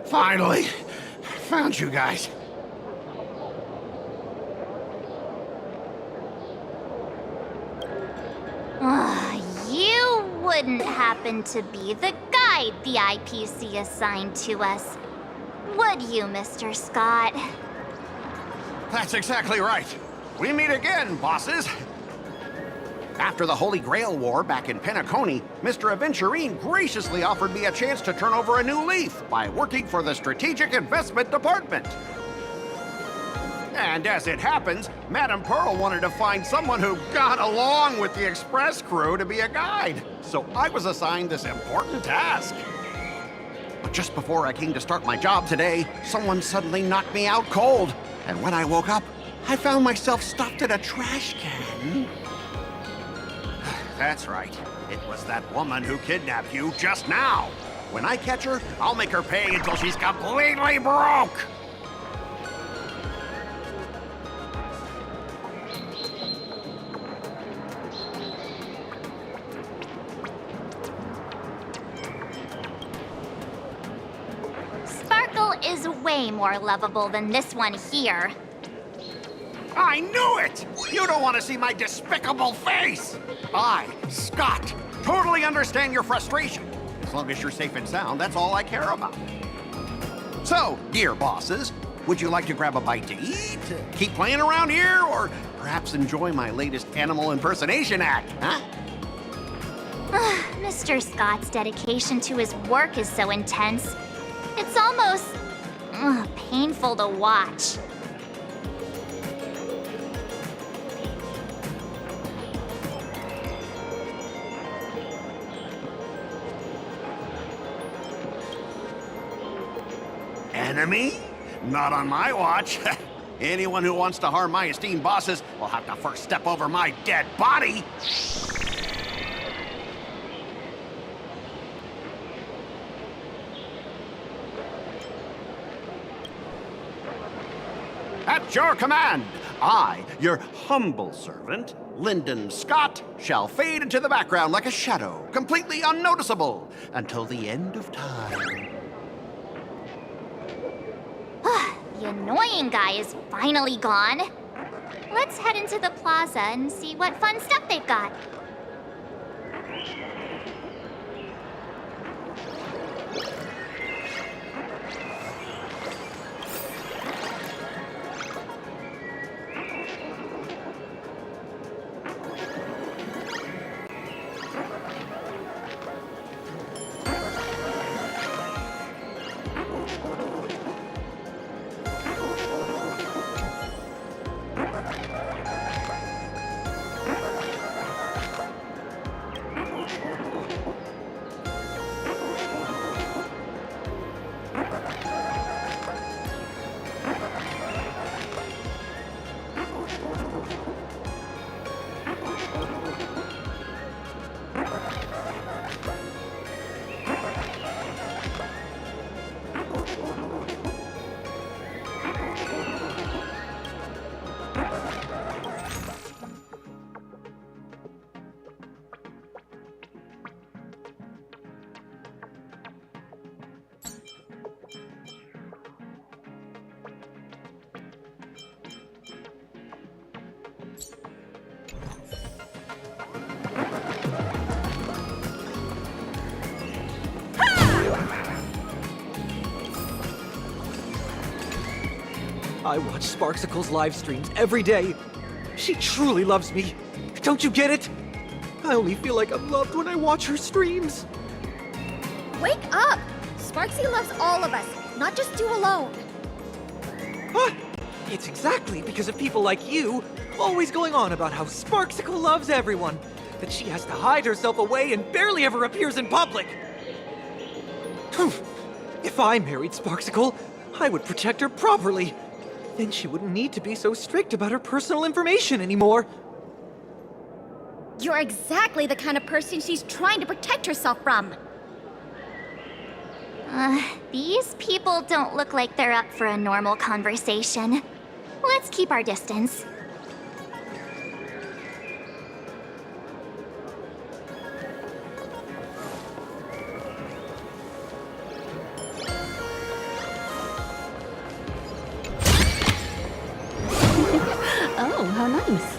Finally, found you guys. You wouldn't happen to be the guide the IPC assigned to us, would you, Mr. Scott? That's exactly right. We meet again, bosses. After the Holy Grail War back in Penacony, Mr. Aventurine graciously offered me a chance to turn over a new leaf by working for the Strategic Investment Department. And as it happens, Madame Pearl wanted to find someone who got along with the Express crew to be a guide. So I was assigned this important task. But just before I came to start my job today, someone suddenly knocked me out cold. And when I woke up, I found myself stuffed in a trash can. That's right. It was that woman who kidnapped you just now. When I catch her, I'll make her pay until she's completely broke. Sparkle is way more lovable than this one here. I knew it! You don't want to see my despicable face! I, Scott, totally understand your frustration. As long as you're safe and sound, that's all I care about. So, dear bosses, would you like to grab a bite to eat, keep playing around here, or perhaps enjoy my latest animal impersonation act, huh? Mr. Scott's dedication to his work is so intense. It's almost painful to watch. Enemy? Not on my watch. Anyone who wants to harm my esteemed bosses will have to first step over my dead body. At your command, I, your humble servant, Lyndon Scott, shall fade into the background like a shadow, completely unnoticeable, until the end of time. The annoying guy is finally gone. Let's head into the plaza and see what fun stuff they've got. I watch Sparksicle's live streams every day. She truly loves me. Don't you get it? I only feel like I'm loved when I watch her streams. Wake up! Sparksy loves all of us, not just you alone. Huh? It's exactly because of people like you, always going on about how Sparksicle loves everyone, that she has to hide herself away and barely ever appears in public. If I married Sparksicle, I would protect her properly. Then she wouldn't need to be so strict about her personal information anymore. You're exactly the kind of person she's trying to protect herself from. These people don't look like they're up for a normal conversation. Let's keep our distance. so nice.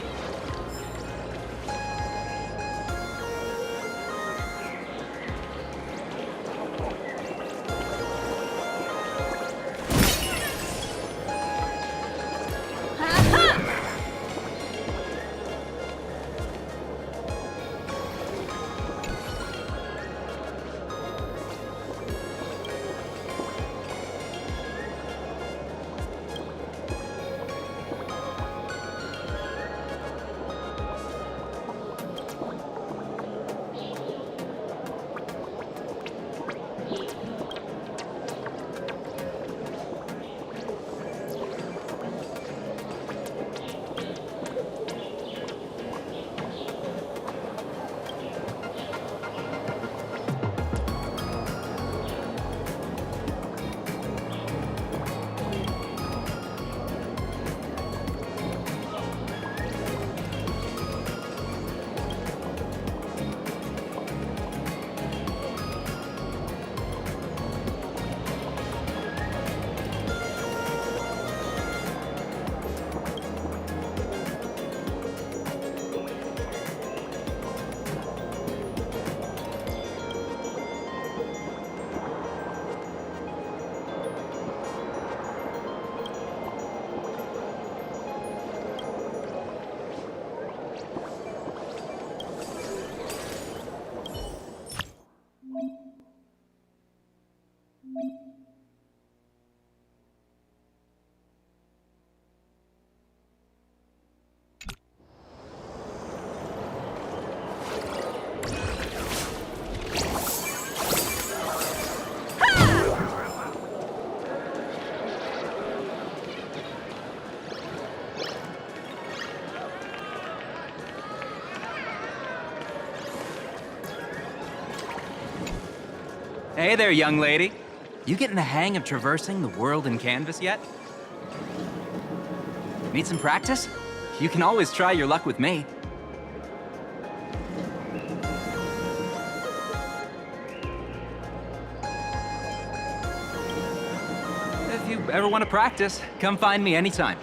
Hey there, young lady. You getting the hang of traversing the world in canvas yet? Need some practice? You can always try your luck with me. If you ever want to practice, come find me anytime.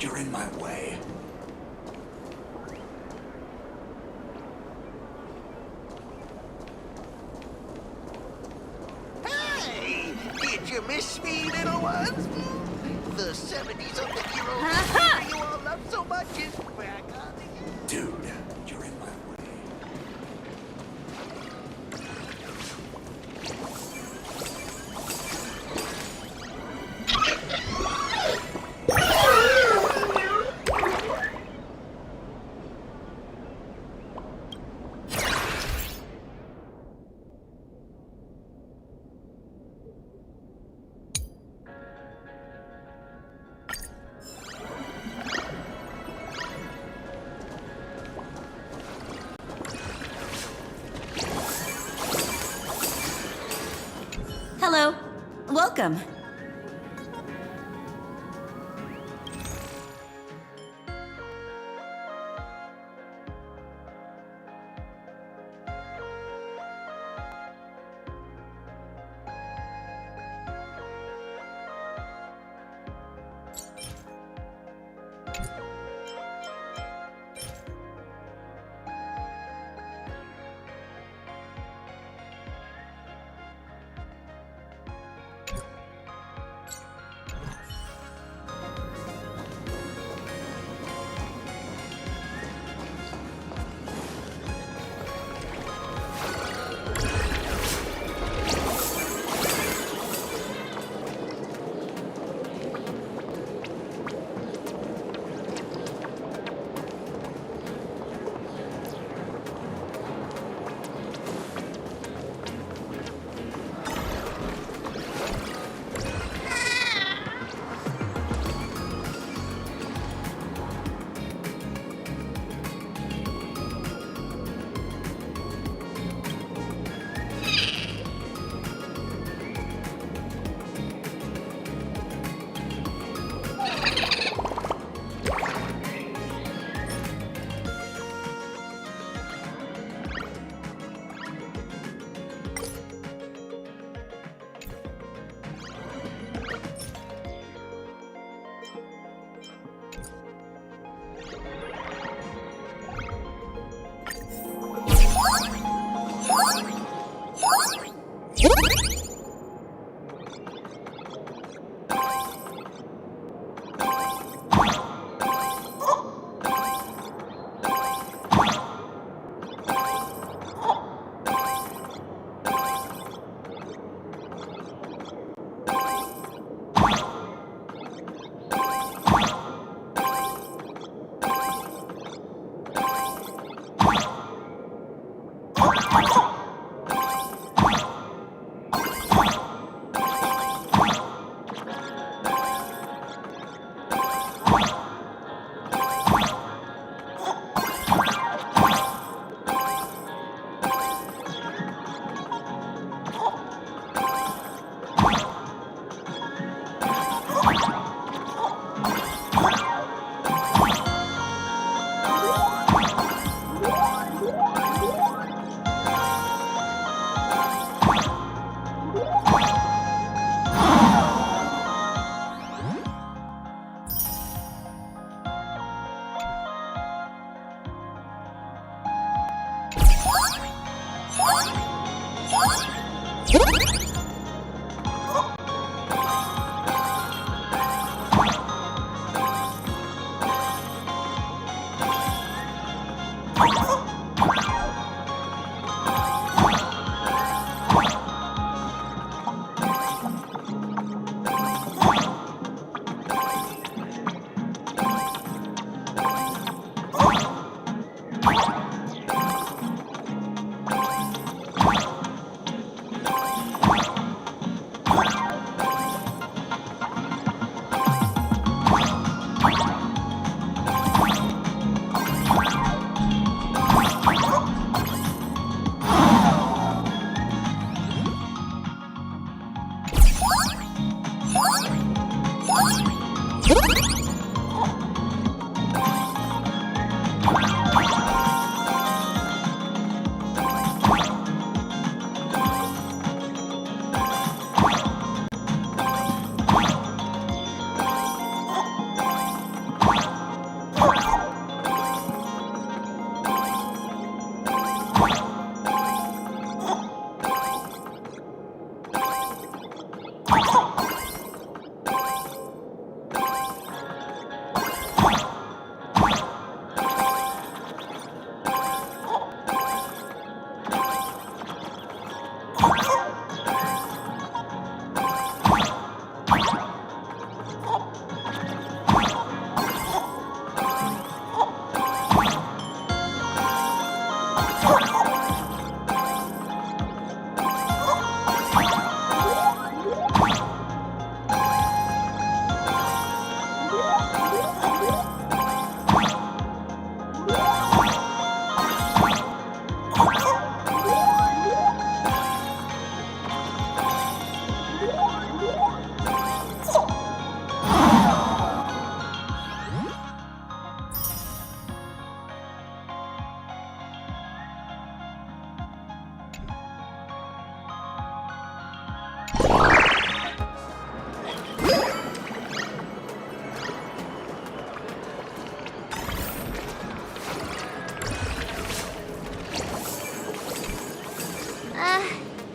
You're in my way. Hey! Did you miss me, little ones? The 70s of the hero you all love so much is back on again. Dude, you're in my way. Hello. Welcome.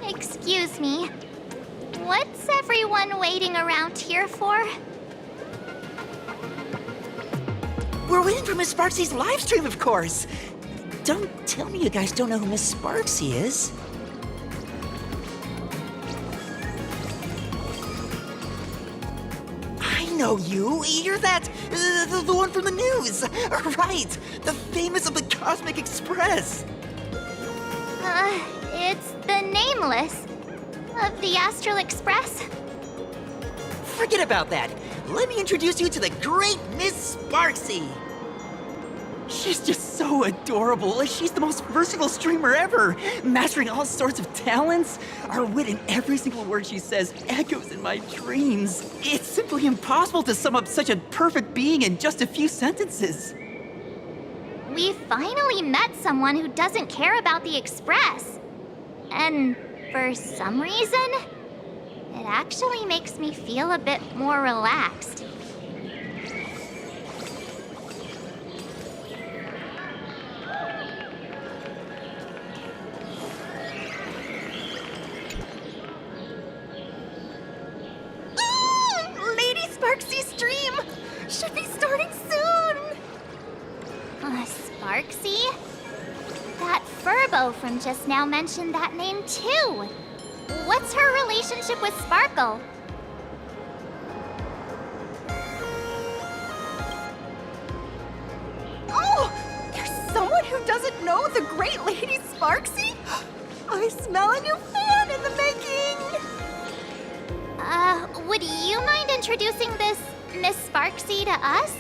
Excuse me. What's everyone waiting around here for? We're waiting for Miss Sparksy's live stream, of course. Don't tell me you guys don't know who Miss Sparksy is. I know you. You're that, the one from the news. Right, the famous of the Cosmic Express. It's the Nameless of the Astral Express. Forget about that. Let me introduce you to the great Miss Sparksy. She's just so adorable. She's the most versatile streamer ever, mastering all sorts of talents. Her wit in every single word she says echoes in my dreams. It's simply impossible to sum up such a perfect being in just a few sentences. We finally met someone who doesn't care about the Express. And for some reason, it actually makes me feel a bit more relaxed. Lady Sparksy's stream should be starting soon. Sparksy? That Furbo from just now mentioned that name too. What's her relationship with Sparkle? Oh, there's someone who doesn't know the great Lady Sparksy? I smell a new fan in the making. Would you mind introducing this Miss Sparksy to us?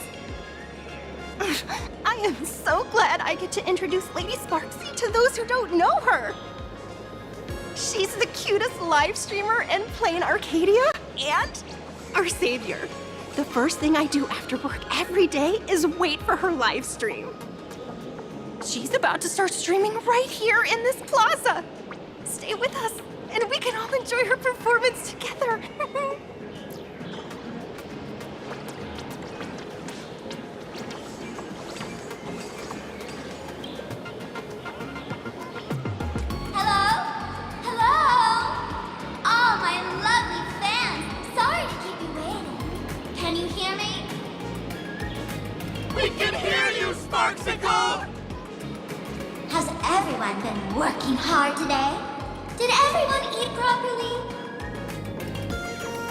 I am so glad I get to introduce Lady Sparksy to those who don't know her. She's the cutest live streamer in plain Arcadia and our savior. The first thing I do after work every day is wait for her live stream. She's about to start streaming right here in this plaza. Stay with us and we can all enjoy her performance together. Hello? Hello? We can hear you, Sparksicle! Has everyone been working hard today? Did everyone eat properly?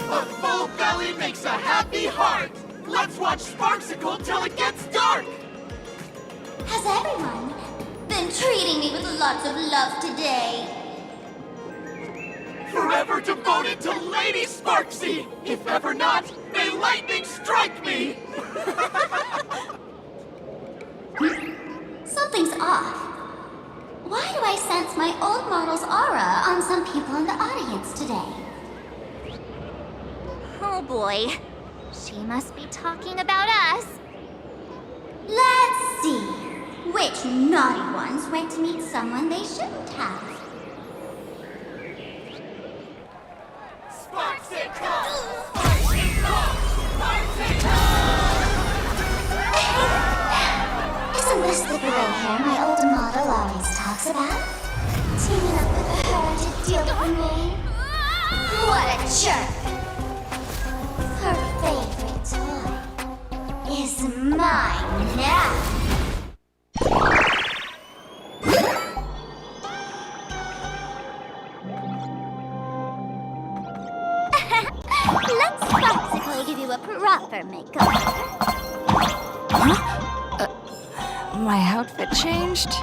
A full belly makes a happy heart! Let's watch Sparksicle till it gets dark! Has everyone been treating me with lots of love today? Forever devoted to Lady Sparksy! If ever not, may lightning strike me! Something's off. Why do I sense my old model's aura on some people in the audience today? Oh boy. She must be talking about us. Let's see. Which naughty ones went to meet someone they shouldn't have? Sparksicle! Sparksicle! Sparksicle! Isn't this the gray hair my old model always talks about? Teaming up with her to deal for me? What a jerk! Her favorite toy is mine now. Let's Sparksicle give you a proper makeover. My outfit changed?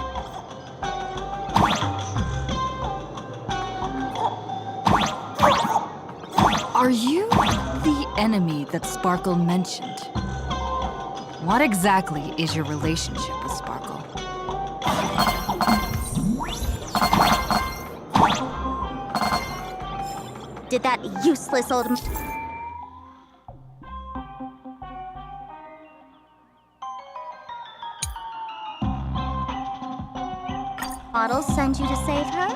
Are you the enemy that Sparkle mentioned? What exactly is your relationship with Sparkle? Did that useless old... model send you to save her?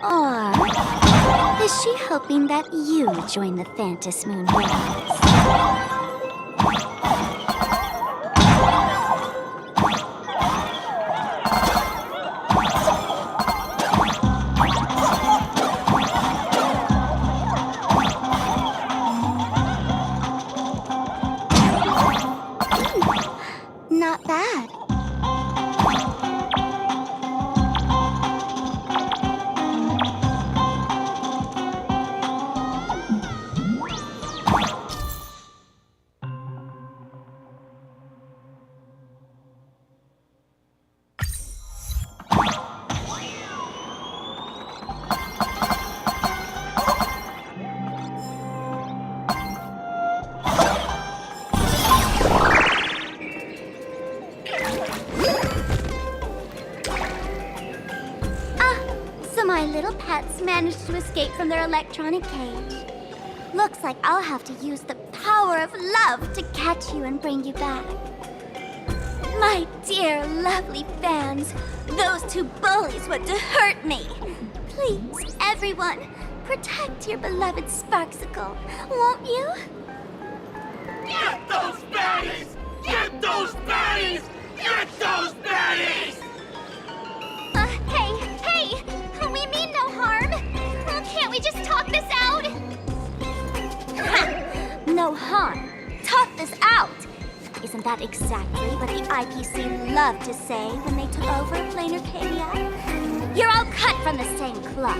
Or is she hoping that you join the Phantasmoon ranks? Not bad. My little pets managed to escape from their electronic cage. Looks like I'll have to use the power of love to catch you and bring you back. My dear, lovely fans, those two bullies want to hurt me. Please, everyone, protect your beloved Sparksicle, won't you? Get those baddies! Get those baddies! Get those baddies! Hey! We mean no harm. Can't we just talk this out? No harm. Talk this out. Isn't that exactly what the IPC loved to say when they took over Plain Arcadia? You're all cut from the same cloth.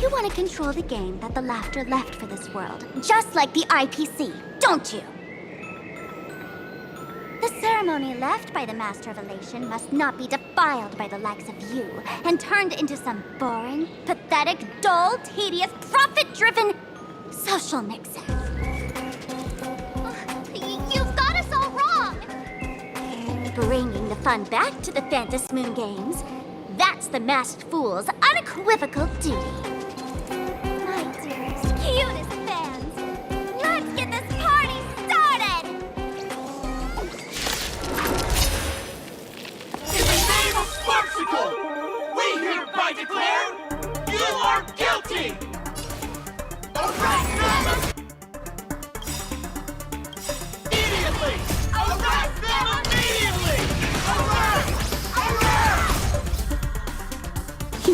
You want to control the game that the laughter left for this world, just like the IPC, don't you? The ceremony left by the Master of Elation must not be defiled by the likes of you and turned into some boring, pathetic, dull, tedious, profit-driven social mix-up. You've got us all wrong! Bringing the fun back to the Phantasmoon games, that's the Masked Fool's unequivocal duty. My dearest, cutest fans, let's get this party started! In the name of Sparksicle, we hereby declare you are guilty! All right,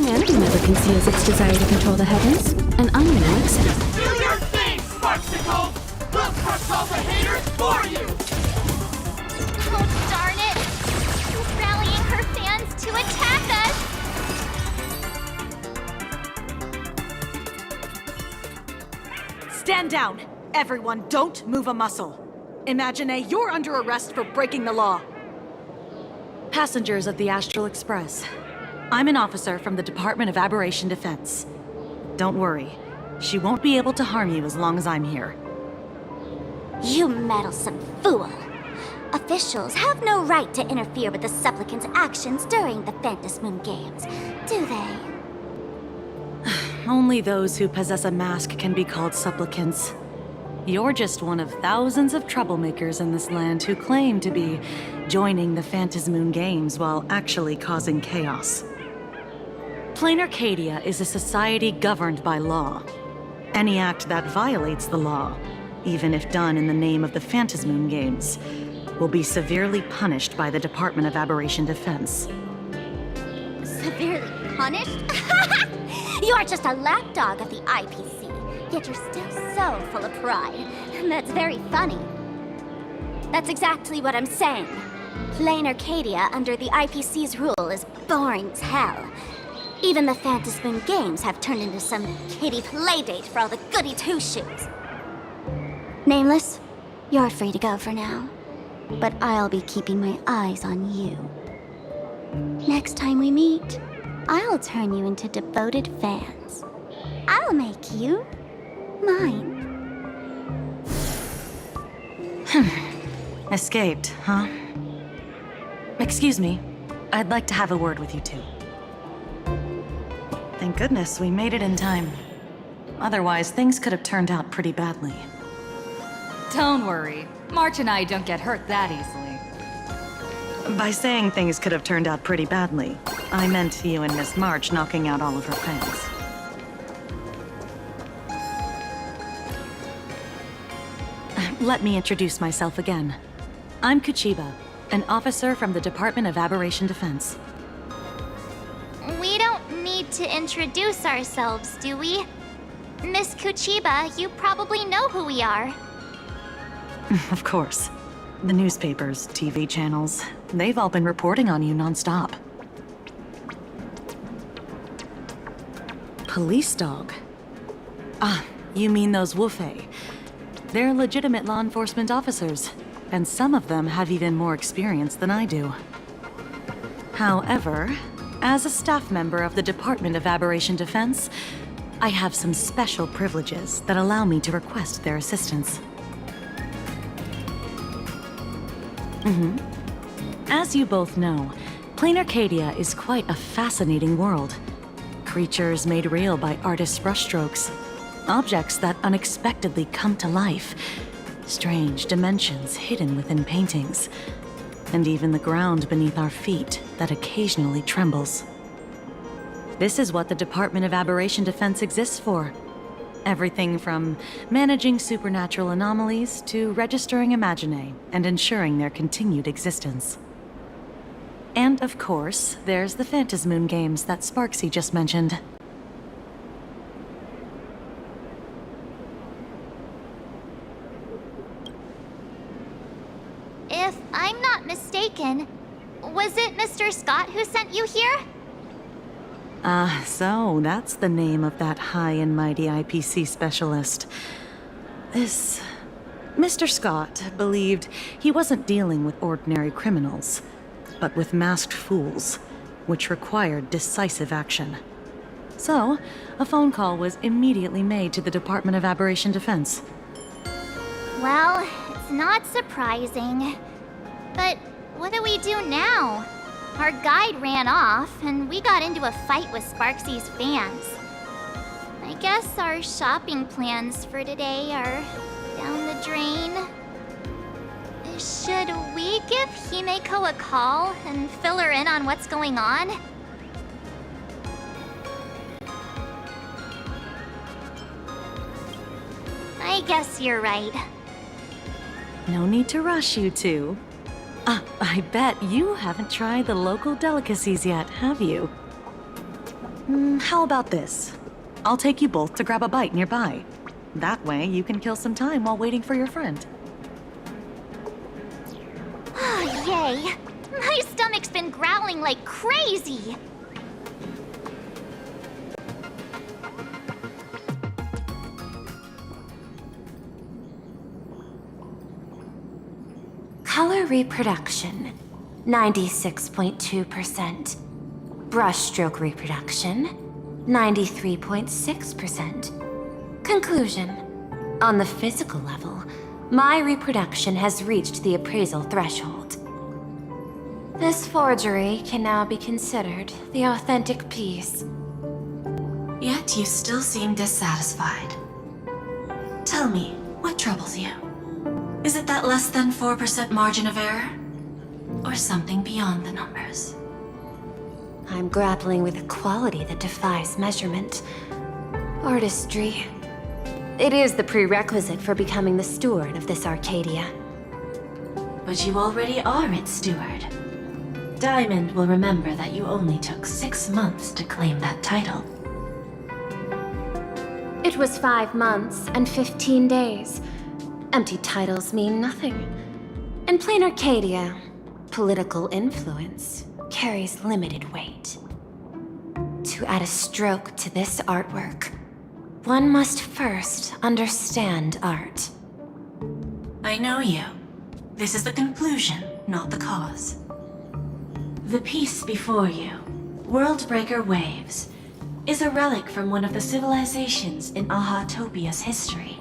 Humanity never conceals its desire to control the heavens, and I'm no exception. Do your thing, Sparksicle! We'll crush all the haters for you! Oh, darn it! She's rallying her fans to attack us! Stand down! Everyone, don't move a muscle. Imagine you're under arrest for breaking the law. Passengers of the Astral Express. I'm an officer from the Department of Aberration Defense. Don't worry. She won't be able to harm you as long as I'm here. You meddlesome fool! Officials have no right to interfere with the supplicants' actions during the Phantasmoon games, do they? Only those who possess a mask can be called supplicants. You're just one of thousands of troublemakers in this land who claim to be joining the Phantasmoon games while actually causing chaos. Plain Arcadia is a society governed by law. Any act that violates the law, even if done in the name of the Phantasmoon games, will be severely punished by the Department of Aberration Defense. Severely punished? You're just a lapdog of the IPC, yet you're still so full of pride. That's very funny. That's exactly what I'm saying. Plain Arcadia under the IPC's rule is boring as hell. Even the Phantasmoon games have turned into some kiddie playdate for all the goody two-shoes. Nameless, you're free to go for now. But I'll be keeping my eyes on you. Next time we meet, I'll turn you into devoted fans. I'll make you mine. Escaped, huh? Excuse me. I'd like to have a word with you two. Thank goodness we made it in time. Otherwise, things could have turned out pretty badly. Don't worry. March and I don't get hurt that easily. By saying things could have turned out pretty badly, I meant you and Miss March knocking out all of her fans. Let me introduce myself again. I'm Kuchiba, an officer from the Department of Aberration Defense. We don't need to introduce ourselves, do we? Miss Kuchiba, you probably know who we are. Of course. The newspapers, TV channels, they've all been reporting on you nonstop. Police dog? Ah, you mean those Wufei. They're legitimate law enforcement officers, and some of them have even more experience than I do. However, as a staff member of the Department of Aberration Defense, I have some special privileges that allow me to request their assistance. As you both know, Plain Arcadia is quite a fascinating world. Creatures made real by artists' brushstrokes. Objects that unexpectedly come to life. Strange dimensions hidden within paintings. And even the ground beneath our feet that occasionally trembles. This is what the Department of Aberration Defense exists for. Everything from managing supernatural anomalies to registering Imaginae and ensuring their continued existence. And of course, there's the Phantasmoon games that Sparksy just mentioned. If I'm not mistaken, was it Mr. Scott who sent you here? So that's the name of that high and mighty IPC specialist. This... Mr. Scott believed he wasn't dealing with ordinary criminals, but with masked fools, which required decisive action. So, a phone call was immediately made to the Department of Aberration Defense. Well, it's not surprising. But what do we do now? Our guide ran off, and we got into a fight with Sparksy's fans. I guess our shopping plans for today are down the drain. Should we give Himeko a call and fill her in on what's going on? I guess you're right. No need to rush, you two. I bet you haven't tried the local delicacies yet, have you? How about this? I'll take you both to grab a bite nearby. That way, you can kill some time while waiting for your friend. Oh, yay! My stomach's been growling like crazy! Color reproduction, 96.2%. Brushstroke reproduction, 93.6%. Conclusion. On the physical level, my reproduction has reached the appraisal threshold. This forgery can now be considered the authentic piece. Yet you still seem dissatisfied. Tell me, what troubles you? Is it that less than 4% margin of error? Or something beyond the numbers? I'm grappling with a quality that defies measurement. Artistry. It is the prerequisite for becoming the steward of this Arcadia. But you already are its steward. Diamond will remember that you only took 6 months to claim that title. It was 5 months and 15 days. Empty titles mean nothing. In plain Arcadia, political influence carries limited weight. To add a stroke to this artwork, one must first understand art. I know you. This is the conclusion, not the cause. The piece before you, Worldbreaker Waves, is a relic from one of the civilizations in Ahatopia's history.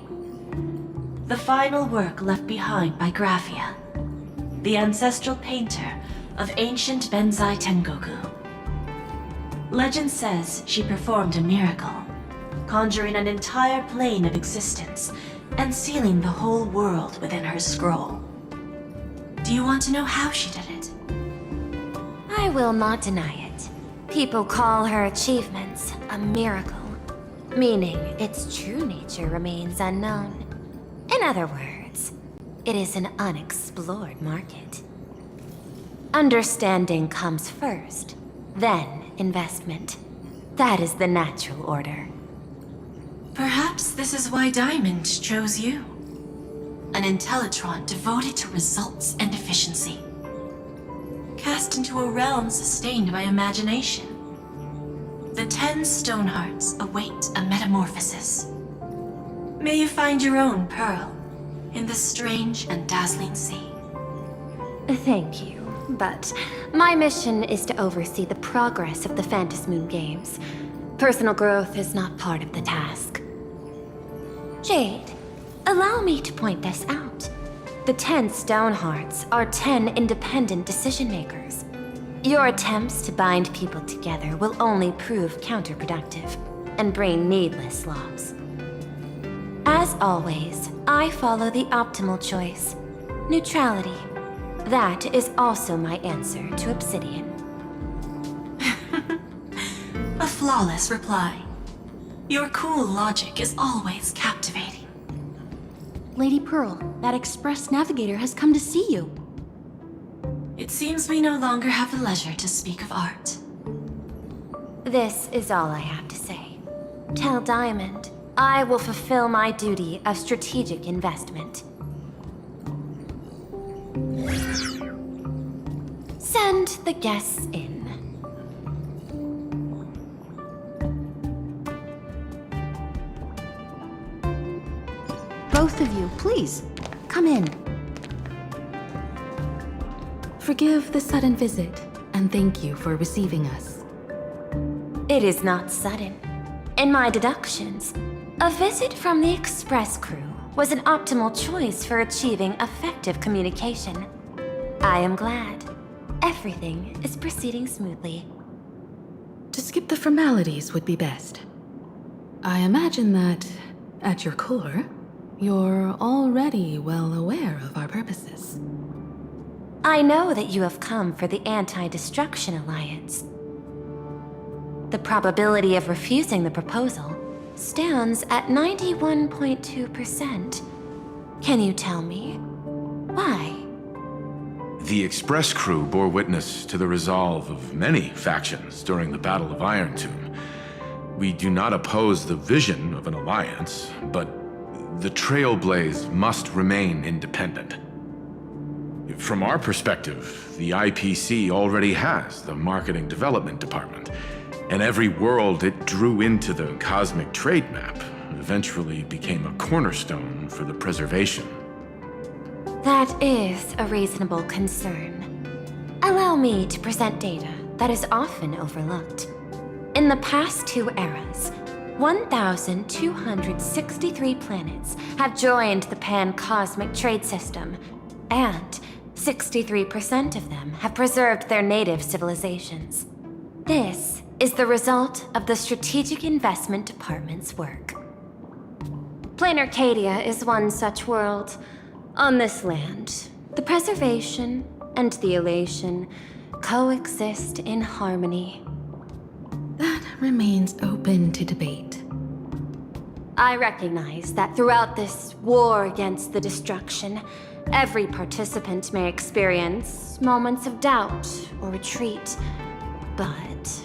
The final work left behind by Graphia, the ancestral painter of ancient Benzai Tengoku. Legend says she performed a miracle, conjuring an entire plane of existence and sealing the whole world within her scroll. Do you want to know how she did it? I will not deny it. People call her achievements a miracle, meaning its true nature remains unknown. In other words, it is an unexplored market. Understanding comes first, then investment. That is the natural order. Perhaps this is why Diamond chose you. An Intellitron devoted to results and efficiency. Cast into a realm sustained by imagination. The 10 Stonehearts await a metamorphosis. May you find your own pearl in the strange and dazzling sea. Thank you, but my mission is to oversee the progress of the Phantasmoon games. Personal growth is not part of the task. Jade, allow me to point this out. The 10 Stonehearts are 10 independent decision-makers. Your attempts to bind people together will only prove counterproductive and bring needless loss. As always, I follow the optimal choice. Neutrality. That is also my answer to Obsidian. A flawless reply. Your cool logic is always captivating. Lady Pearl, that Express Navigator has come to see you. It seems we no longer have the leisure to speak of art. This is all I have to say. Tell Diamond, I will fulfill my duty of strategic investment. Send the guests in. Both of you, please, come in. Forgive the sudden visit, and thank you for receiving us. It is not sudden. In my deductions, a visit from the Express crew was an optimal choice for achieving effective communication. I am glad. Everything is proceeding smoothly. To skip the formalities would be best. I imagine that, at your core, you're already well aware of our purposes. I know that you have come for the Anti-Destruction Alliance. The probability of refusing the proposal stands at 91.2%. Can you tell me why? The Express crew bore witness to the resolve of many factions during the Battle of Iron Tomb. We do not oppose the vision of an alliance, but the Trailblaze must remain independent. From our perspective, the IPC already has the marketing development department, and every world it drew into the cosmic trade map eventually became a cornerstone for the preservation. That is a reasonable concern. Allow me to present data that is often overlooked. In the past 2 eras, 1,263 planets have joined the pan-cosmic trade system, and 63% of them have preserved their native civilizations. This is the result of the Strategic Investment Department's work. Plain Arcadia is one such world. On this land, the preservation and the elation coexist in harmony. That remains open to debate. I recognize that throughout this war against the destruction, every participant may experience moments of doubt or retreat, but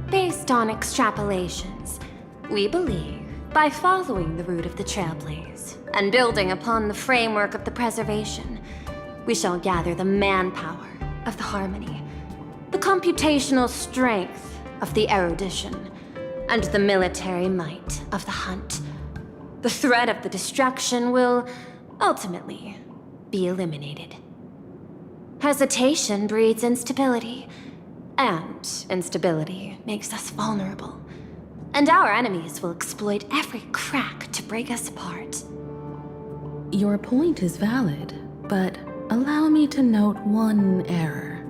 based on extrapolations, we believe by following the route of the Trailblaze and building upon the framework of the preservation, we shall gather the manpower of the harmony, the computational strength of the erudition, and the military might of the hunt. The threat of the destruction will ultimately be eliminated. Hesitation breeds instability, and instability makes us vulnerable. And our enemies will exploit every crack to break us apart. Your point is valid, but allow me to note one error.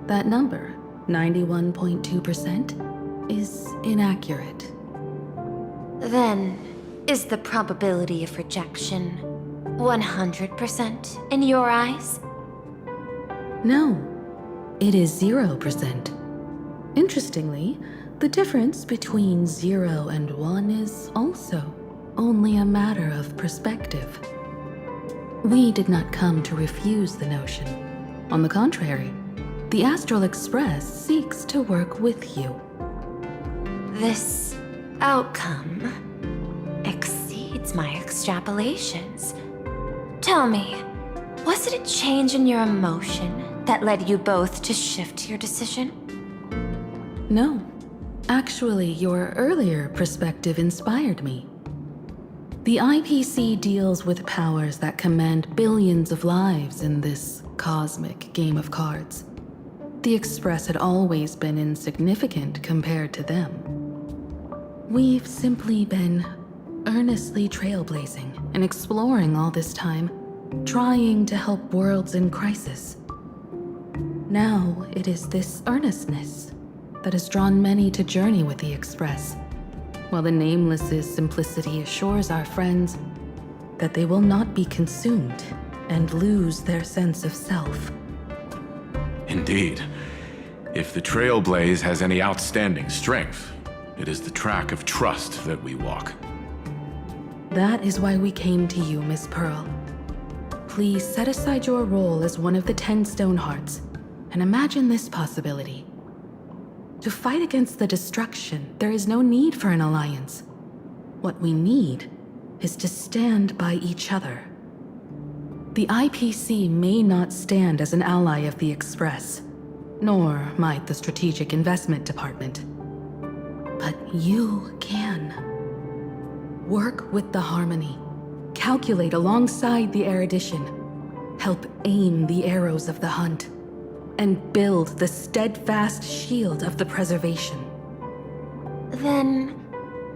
That number, 91.2%, is inaccurate. Then, is the probability of rejection 100% in your eyes? No, it is 0%. Interestingly, the difference between 0 and 1 is also only a matter of perspective. We did not come to refuse the notion. On the contrary, the Astral Express seeks to work with you. This outcome exceeds my extrapolations. Tell me, was it a change in your emotion that led you both to shift your decision? No. Actually, your earlier perspective inspired me. The IPC deals with powers that command billions of lives in this cosmic game of cards. The Express had always been insignificant compared to them. We've simply been earnestly trailblazing and exploring all this time, trying to help worlds in crisis. Now it is this earnestness that has drawn many to journey with the Express, while the Nameless's simplicity assures our friends that they will not be consumed and lose their sense of self. Indeed. If the Trailblaze has any outstanding strength, it is the track of trust that we walk. That is why we came to you, Miss Pearl. Please set aside your role as one of the 10 Stonehearts and imagine this possibility. To fight against the destruction, there is no need for an alliance. What we need is to stand by each other. The IPC may not stand as an ally of the Express, nor might the Strategic Investment Department. But you can. Work with the harmony, calculate alongside the erudition, help aim the arrows of the hunt, and build the steadfast shield of the preservation. Then,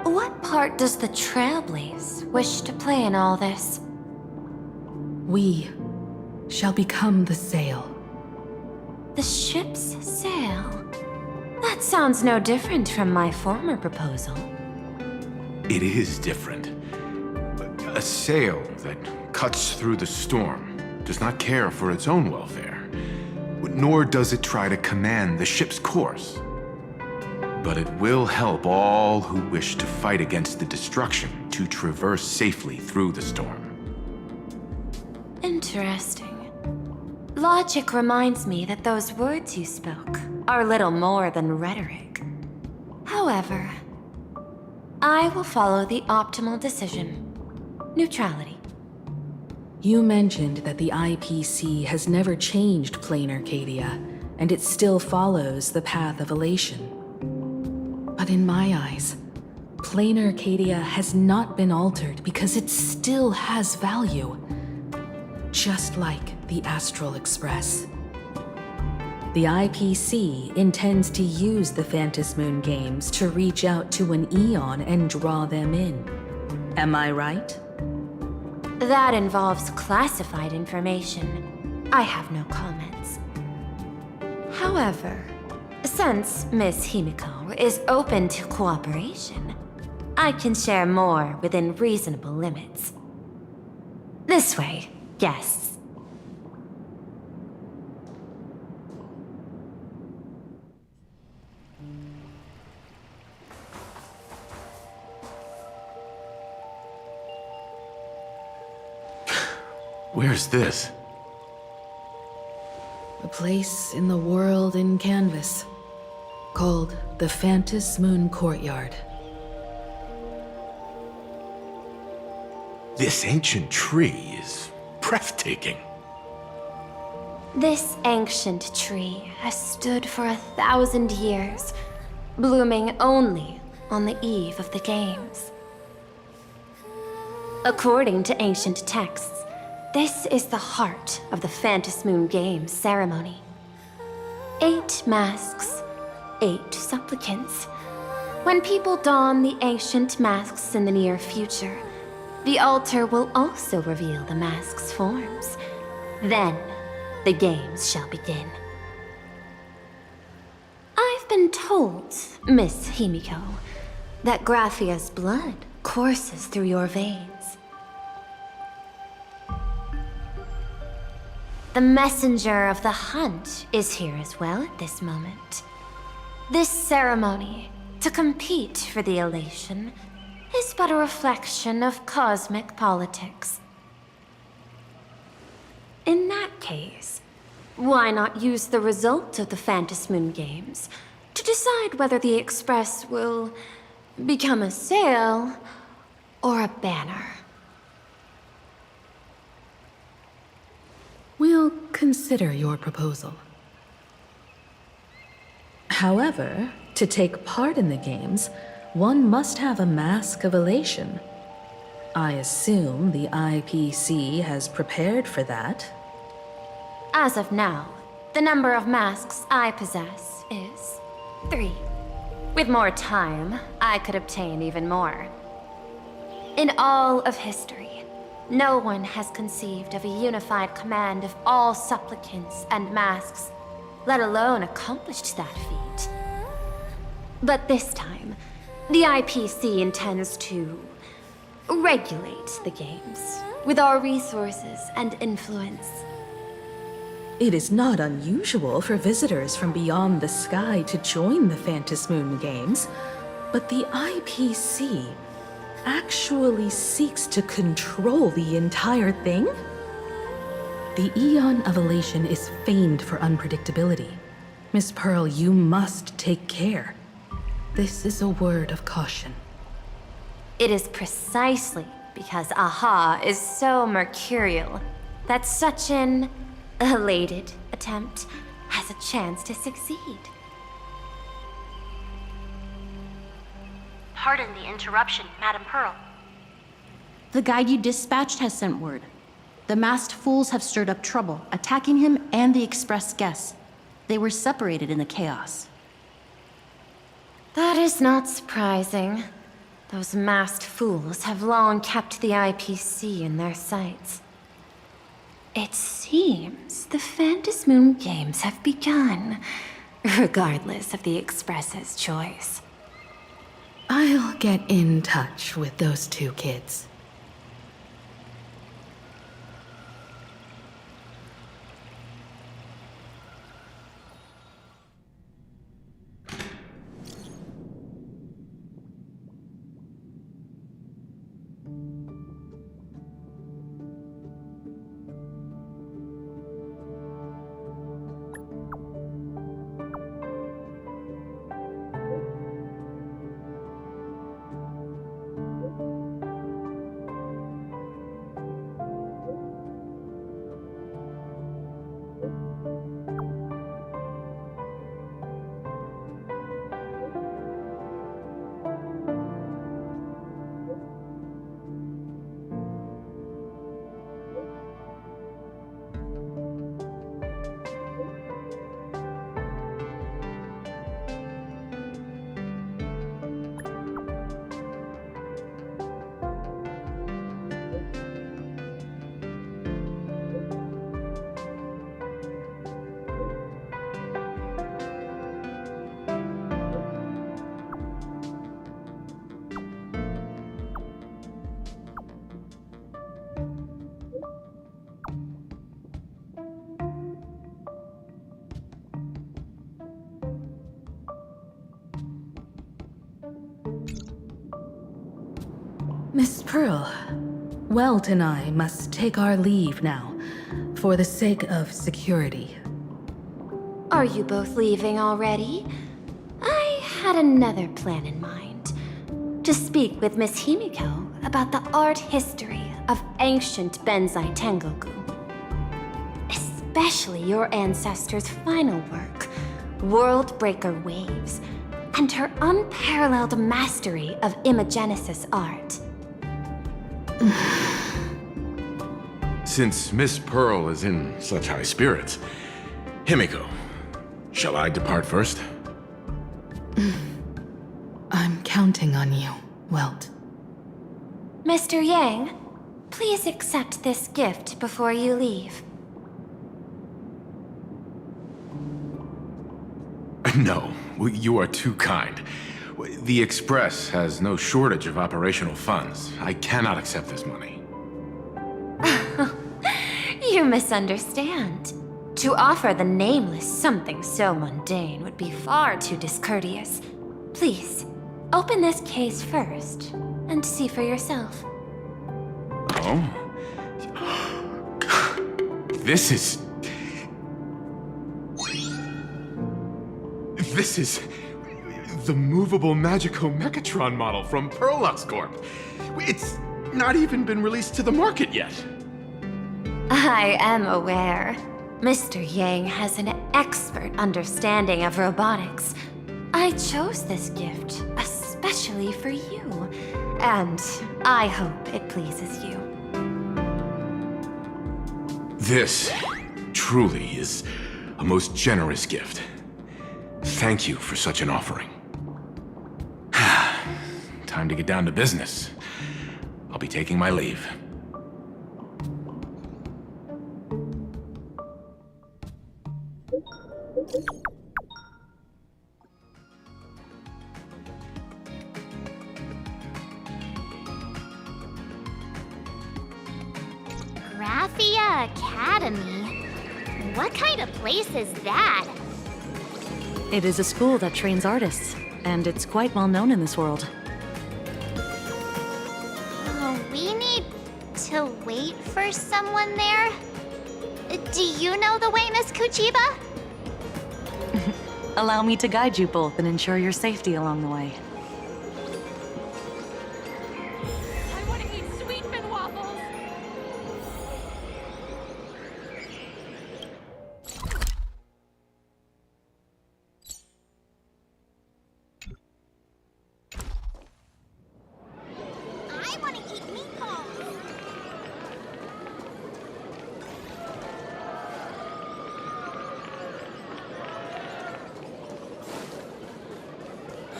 what part does the Trailblaze wish to play in all this? We shall become the sail. The ship's sail? That sounds no different from my former proposal. It is different. A sail that cuts through the storm does not care for its own welfare, nor does it try to command the ship's course. But it will help all who wish to fight against the destruction to traverse safely through the storm. Interesting. Logic reminds me that those words you spoke are little more than rhetoric. However, I will follow the optimal decision. Neutrality. You mentioned that the IPC has never changed Plain Arcadia, and it still follows the path of elation. But in my eyes, Plain Arcadia has not been altered because it still has value. Just like the Astral Express. The IPC intends to use the Phantasmoon games to reach out to an Eon and draw them in. Am I right? That involves classified information. I have no comments. However, since Miss Himiko is open to cooperation, I can share more within reasonable limits. This way, guests. Where's this? A place in the world in canvas, called the Phantasmoon Courtyard. This ancient tree is breathtaking. This ancient tree has stood for 1,000 years, blooming only on the eve of the games. According to ancient texts, this is the heart of the Phantasmoon Games ceremony. 8 masks, 8 supplicants. When people don the ancient masks in the near future, the altar will also reveal the masks' forms. Then, the games shall begin. I've been told, Miss Himiko, that Graphia's blood courses through your veins. The messenger of the hunt is here as well at this moment. This ceremony, to compete for the elation, is but a reflection of cosmic politics. In that case, why not use the result of the Phantasmoon Games to decide whether the Express will become a sail or a banner? We'll consider your proposal. However, to take part in the games, one must have a mask of elation. I assume the IPC has prepared for that. As of now, the number of masks I possess is 3. With more time, I could obtain even more. In all of history, no one has conceived of a unified command of all supplicants and masks, let alone accomplished that feat. But this time, the IPC intends to regulate the games with our resources and influence. It is not unusual for visitors from beyond the sky to join the Phantasmoon Games, but the IPC actually seeks to control the entire thing? The Eon of Elation is famed for unpredictability. Miss Pearl, you must take care. This is a word of caution. It is precisely because Aha is so mercurial that such an elated attempt has a chance to succeed. Pardon the interruption, Madam Pearl. The guide you dispatched has sent word. The masked fools have stirred up trouble, attacking him and the express guests. They were separated in the chaos. That is not surprising. Those masked fools have long kept the IPC in their sights. It seems the Phantasmoon Games have begun, regardless of the Express's choice. I'll get in touch with those 2 kids. Miss Pearl, Welt and I must take our leave now, for the sake of security. Are you both leaving already? I had another plan in mind. To speak with Miss Himiko about the art history of ancient Benzai Tengoku. Especially your ancestors' final work, World Breaker Waves, and her unparalleled mastery of imagenesis art. Since Miss Pearl is in such high spirits, Himiko, shall I depart first? I'm counting on you, Welt. Mr. Yang, please accept this gift before you leave. No, you are too kind. The Express has no shortage of operational funds. I cannot accept this money. You misunderstand. To offer the Nameless something so mundane would be far too discourteous. Please, open this case first, and see for yourself. Oh? This is the movable Magico Mechatron model from Perlux Corp. It's not even been released to the market yet. I am aware. Mr. Yang has an expert understanding of robotics. I chose this gift especially for you, and I hope it pleases you. This truly is a most generous gift. Thank you for such an offering. Time to get down to business. I'll be taking my leave. Graphia Academy? What kind of place is that? It is a school that trains artists, and it's quite well known in this world. We need to wait for someone there? Do you know the way, Miss Kuchiba? Allow me to guide you both and ensure your safety along the way. I want to eat sweet fin waffles. I want to eat meatballs.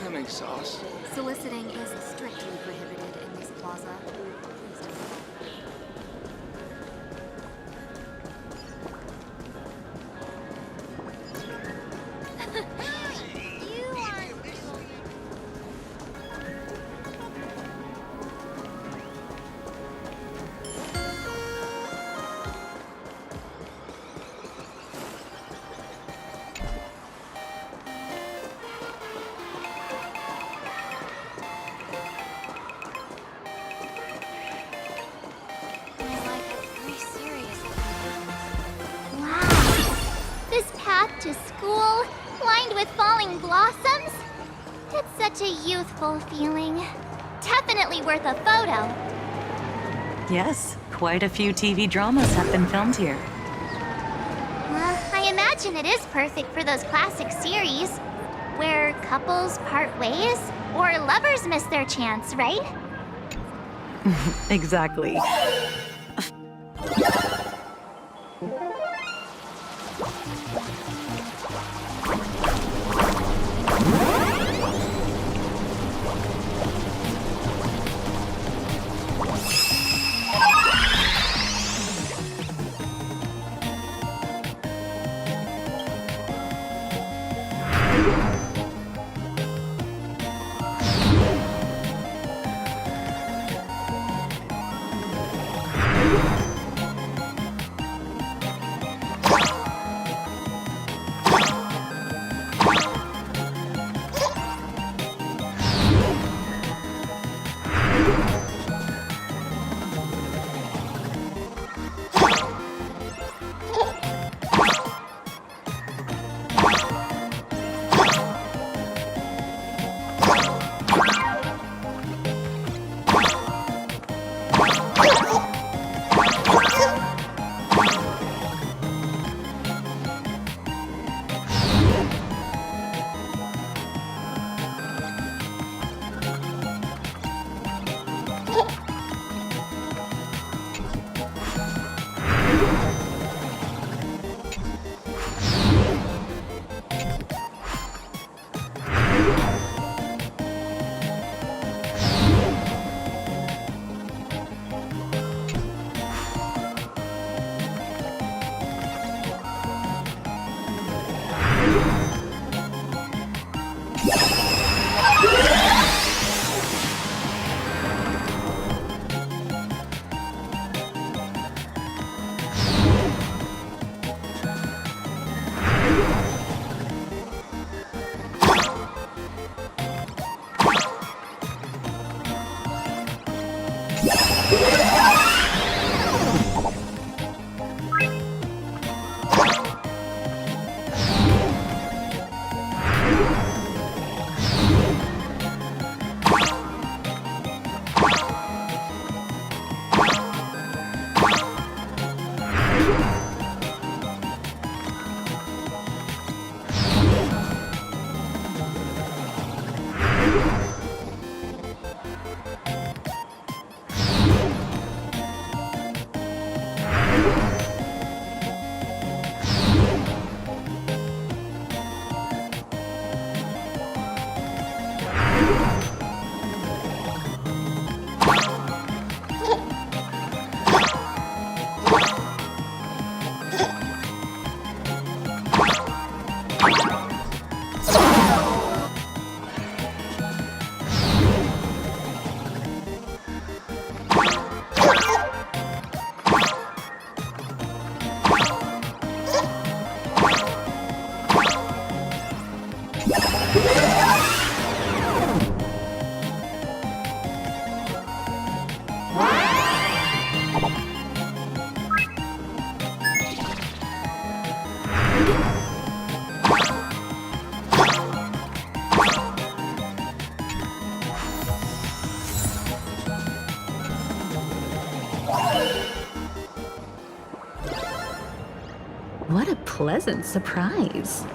Lemon sauce. Soliciting is strictly prohibited in this plaza. This path to school, lined with falling blossoms? It's such a youthful feeling. Definitely worth a photo. Yes, quite a few TV dramas have been filmed here. I imagine it is perfect for those classic series, where couples part ways, or lovers miss their chance, right? Exactly. What a pleasant surprise.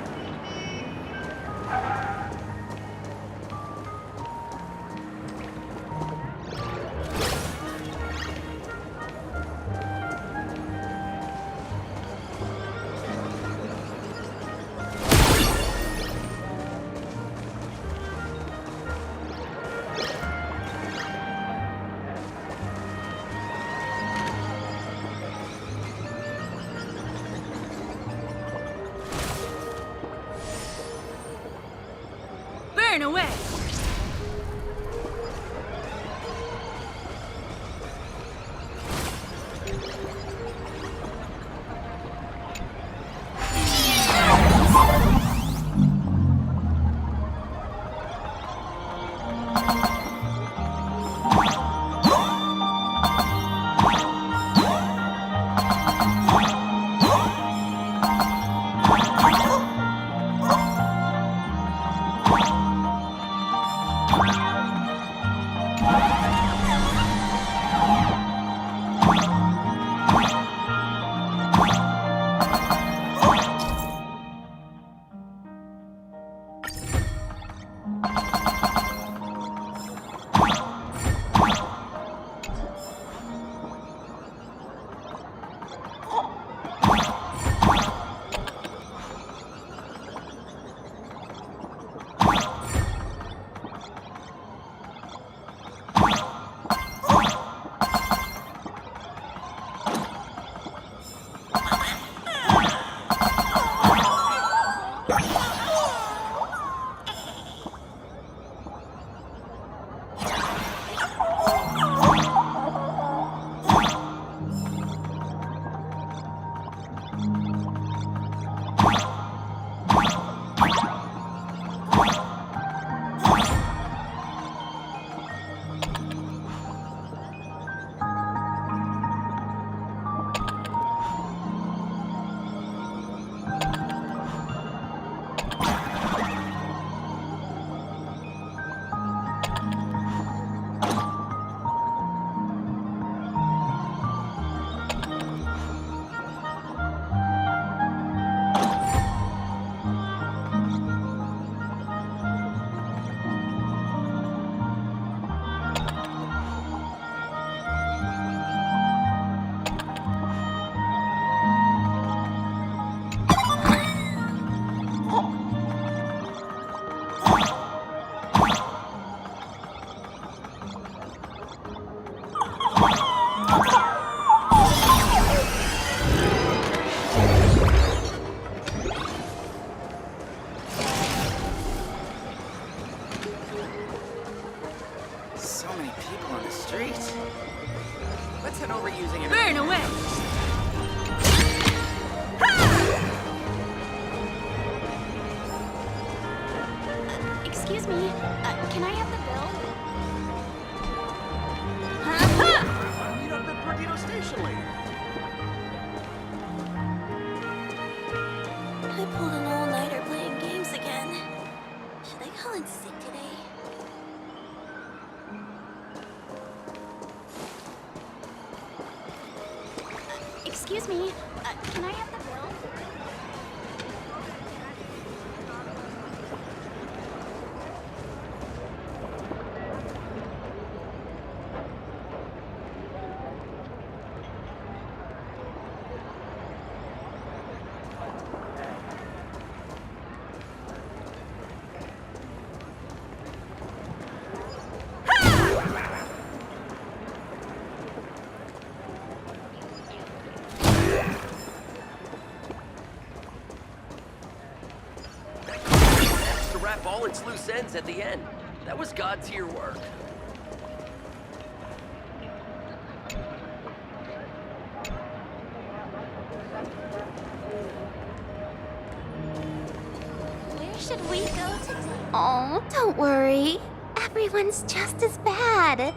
Burn away! Excuse me, can I have the bill? To wrap all its loose ends at the end. That was God-tier work. Where should we go today? Oh, don't worry. Everyone's just as bad.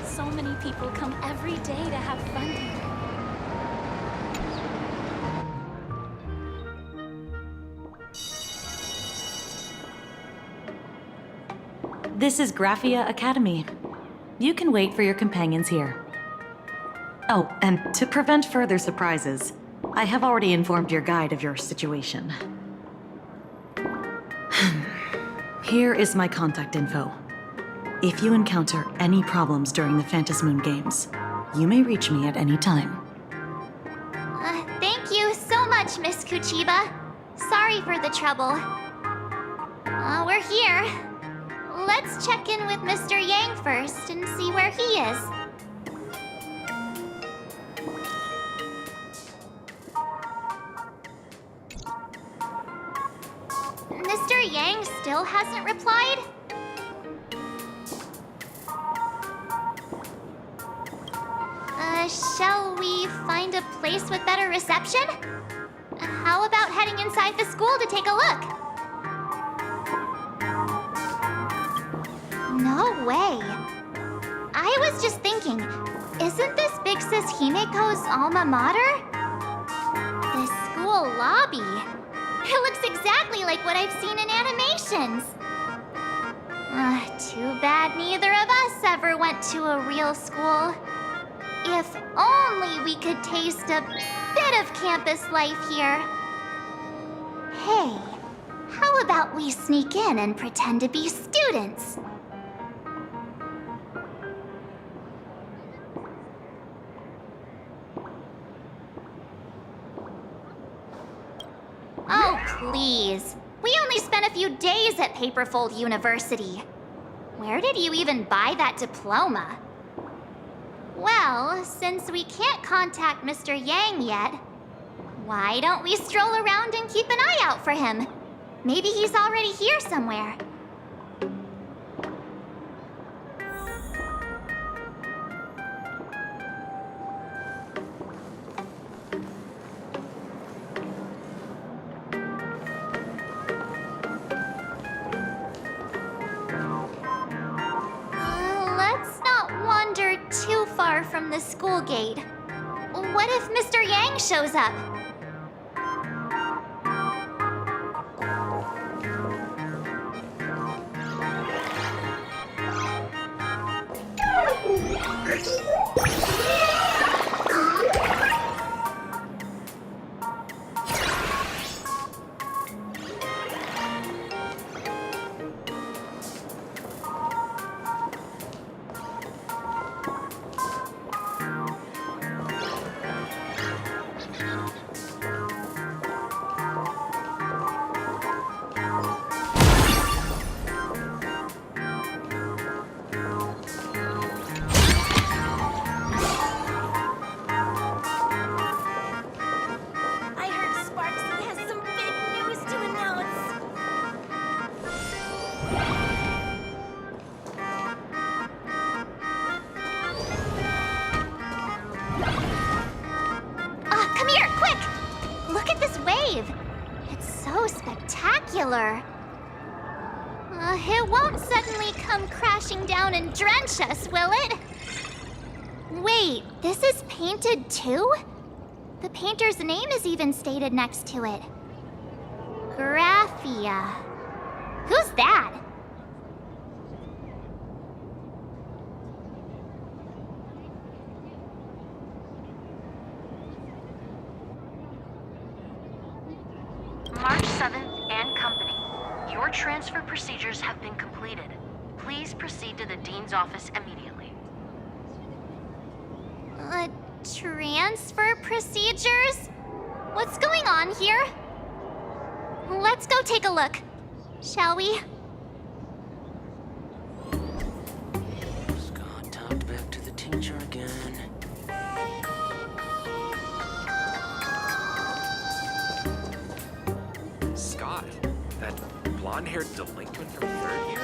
So many people come every day to have fun here. This is Graphia Academy. You can wait for your companions here. Oh, and to prevent further surprises, I have already informed your guide of your situation. Here is my contact info. If you encounter any problems during the Phantasmoon games, you may reach me at any time. Thank you so much, Miss Kuchiba. Sorry for the trouble. We're here. Let's check in with Mr. Yang first and see where he is. Mr. Yang still hasn't replied? Shall we find a place with better reception? How about heading inside the school to take a look? No way. I was just thinking, isn't this Big Sis Himeko's alma mater? The school lobby. It looks exactly like what I've seen in animations. Too bad neither of us ever went to a real school. If only we could taste a bit of campus life here. Hey, how about we sneak in and pretend to be students? Oh, please. We only spent a few days at Paperfold University. Where did you even buy that diploma? Well, since we can't contact Mr. Yang yet, why don't we stroll around and keep an eye out for him? Maybe he's already here somewhere. Let's not wander too far from the school gate. What if Mr. Yang shows up? Spectacular. It won't suddenly come crashing down and drench us, will it? Wait, this is painted too? The painter's name is even stated next to it. Graphia. Who's that? March 7th and Company. Your transfer procedures have been completed. Please proceed to the Dean's office immediately. Transfer procedures? What's going on here? Let's go take a look, shall we? Scott talked back to the teacher again. Scott, that blonde-haired delinquent from third year?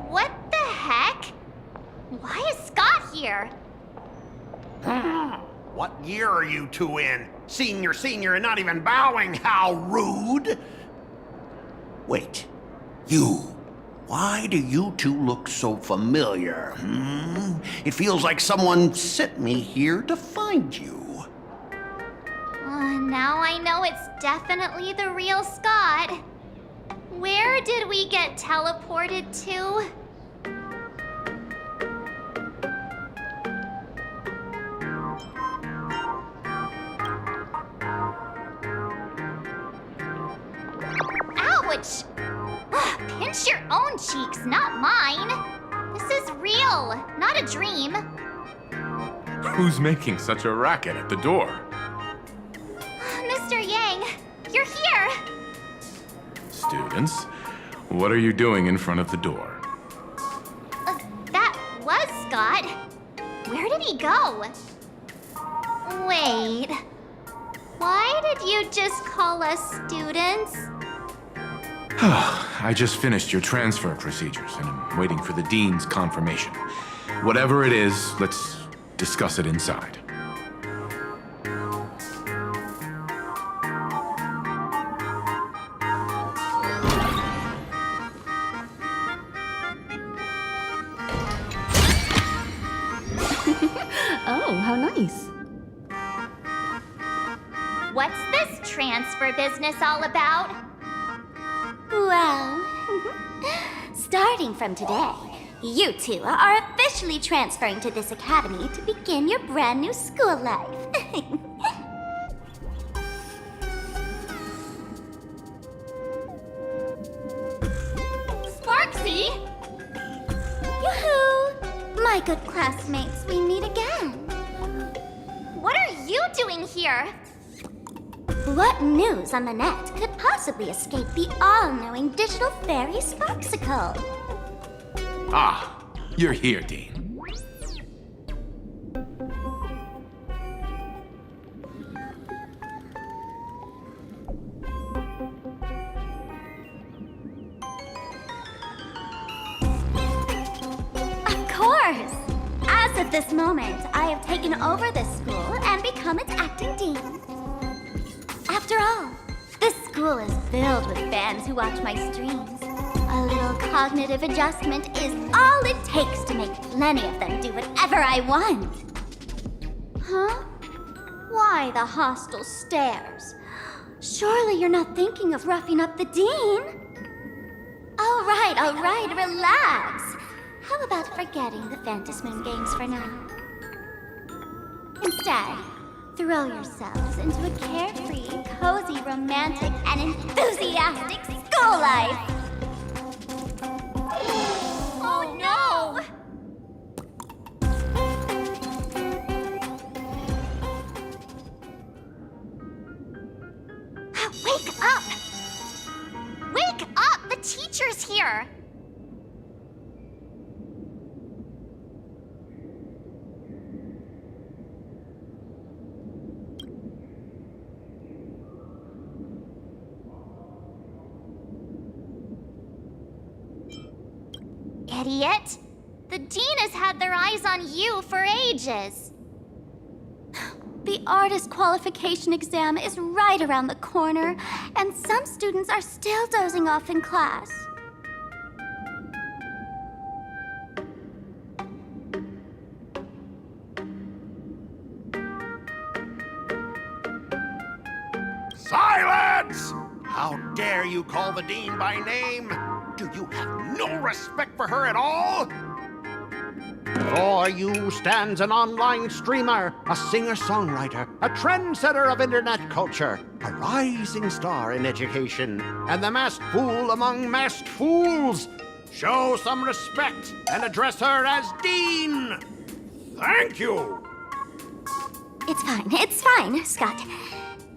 What the heck? Why is Scott here? What year are you two in? Senior, and not even bowing. How rude! Wait, you. Why do you two look so familiar? It feels like someone sent me here to find you. Now I know it's definitely the real Scott. Where did we get teleported to? Ouch! Pinch your own cheeks, not mine. This is real, not a dream. Who's making such a racket at the door? Mr. Yang, you're here. Students, what are you doing in front of the door? That was Scott. Where did he go? Wait. Why did you just call us students? I just finished your transfer procedures, and I'm waiting for the Dean's confirmation. Whatever it is, let's discuss it inside. Oh, how nice. What's this transfer business all about? Well, starting from today, you two are officially transferring to this academy to begin your brand new school life. Sparksy! Yoo-hoo! My good classmates, we meet again. What are you doing here? What news on the net could possibly escape the all-knowing digital fairy Sparksicle? Ah, you're here, Dean. course! As of this moment, I have taken over this school and become its acting dean. After all, this school is filled with fans who watch my streams. A little cognitive adjustment is all it takes to make plenty of them do whatever I want. Huh? Why the hostile stares? Surely you're not thinking of roughing up the dean? All right, relax. How about forgetting the Phantasmoon games for now? Instead, throw yourselves into a carefree, cozy, romantic, and enthusiastic school life! Oh no! Wake up! Wake up! The teacher's here! Idiot! The dean has had their eyes on you for ages. The artist qualification exam is right around the corner, and some students are still dozing off in class. Silence! How dare you call the dean by name? Do you have no respect for her at all? Before you stands an online streamer, a singer-songwriter, a trendsetter of internet culture, a rising star in education, and the masked fool among masked fools. Show some respect and address her as Dean. Thank you. It's fine, Scott.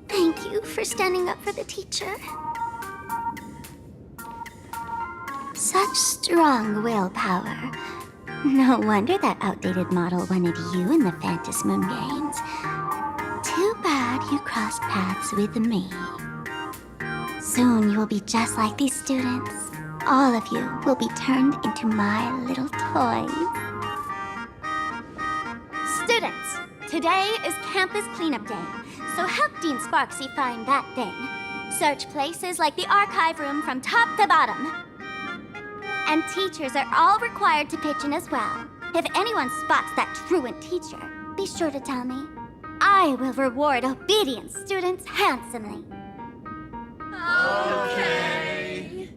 Thank you for standing up for the teacher. Such strong willpower. No wonder that outdated model wanted you in the Phantasmoon games. Too bad you crossed paths with me. Soon you will be just like these students. All of you will be turned into my little toys. Students, today is campus cleanup day, so help Dean Sparksy find that thing. Search places like the archive room from top to bottom. And teachers are all required to pitch in as well. If anyone spots that truant teacher, be sure to tell me. I will reward obedient students handsomely. Okay.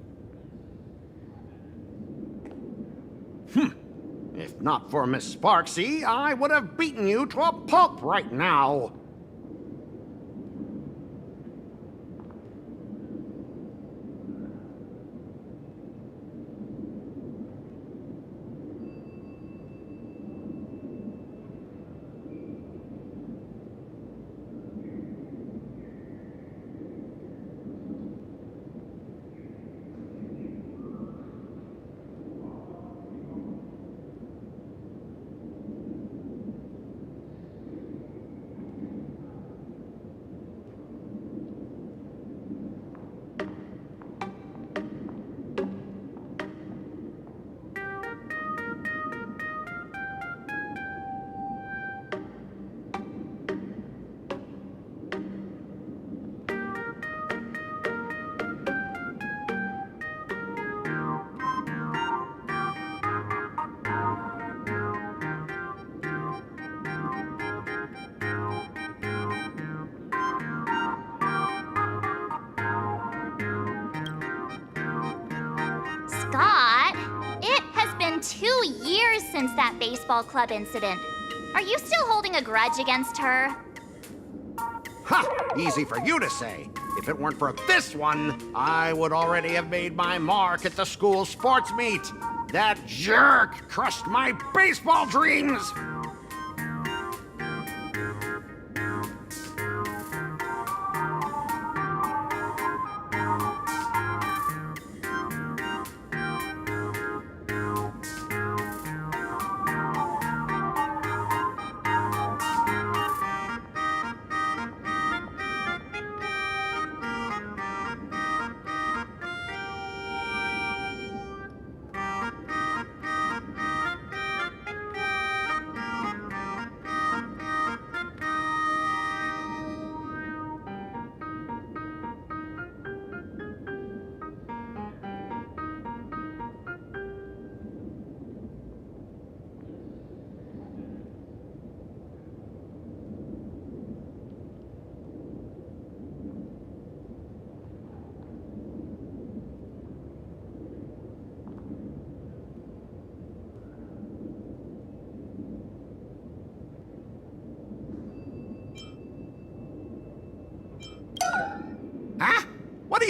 If not for Miss Sparksy, I would have beaten you to a pulp right now. Scott, it has been 2 years since that baseball club incident. Are you still holding a grudge against her? Ha! Easy for you to say. If it weren't for this one, I would already have made my mark at the school sports meet. That jerk crushed my baseball dreams!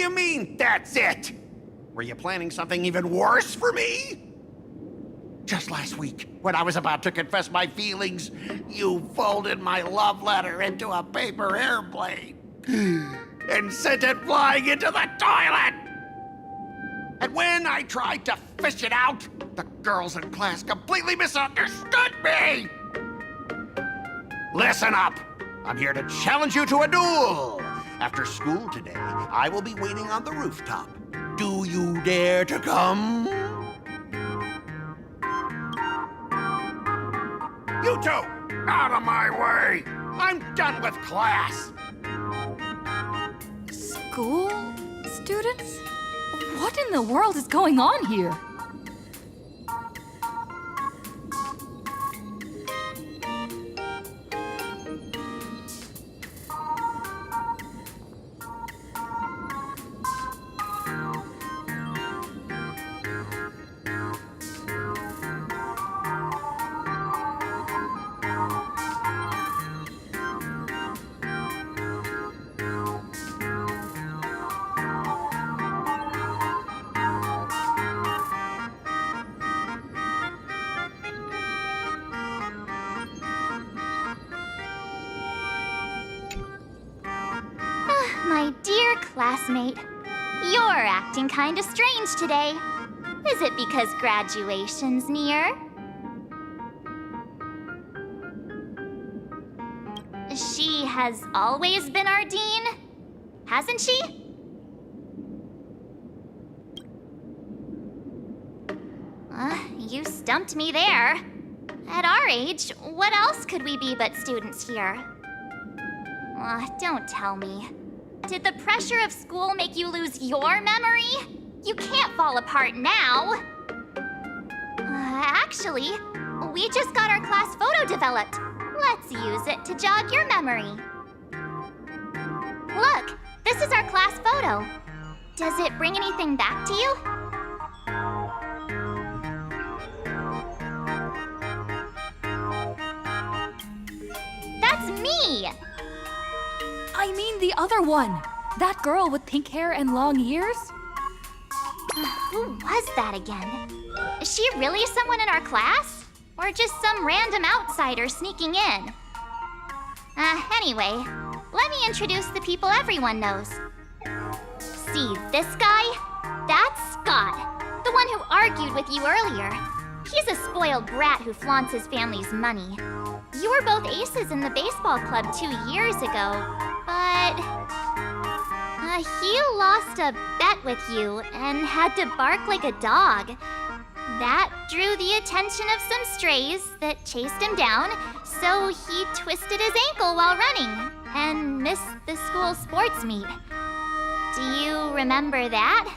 you mean, that's it? Were you planning something even worse for me? Just last week, when I was about to confess my feelings, you folded my love letter into a paper airplane and sent it flying into the toilet! And when I tried to fish it out, the girls in class completely misunderstood me! Listen up! I'm here to challenge you to a duel! After school today, I will be waiting on the rooftop. Do you dare to come? You two, out of my way! I'm done with class! School students? What in the world is going on here? My dear classmate, you're acting kinda strange today. Is it because graduation's near? She has always been our dean, hasn't she? You stumped me there. At our age, what else could we be but students here? Don't tell me. Did the pressure of school make you lose your memory? You can't fall apart now. Actually, we just got our class photo developed. Let's use it to jog your memory. Look, this is our class photo. Does it bring anything back to you? That's me! I mean the other one. That girl with pink hair and long ears? Who was that again? Is she really someone in our class? Or just some random outsider sneaking in? Anyway, let me introduce the people everyone knows. See this guy? That's Scott, the one who argued with you earlier. He's a spoiled brat who flaunts his family's money. You were both aces in the baseball club 2 years ago, but he lost a bet with you and had to bark like a dog. That drew the attention of some strays that chased him down, so he twisted his ankle while running and missed the school sports meet. Do you remember that?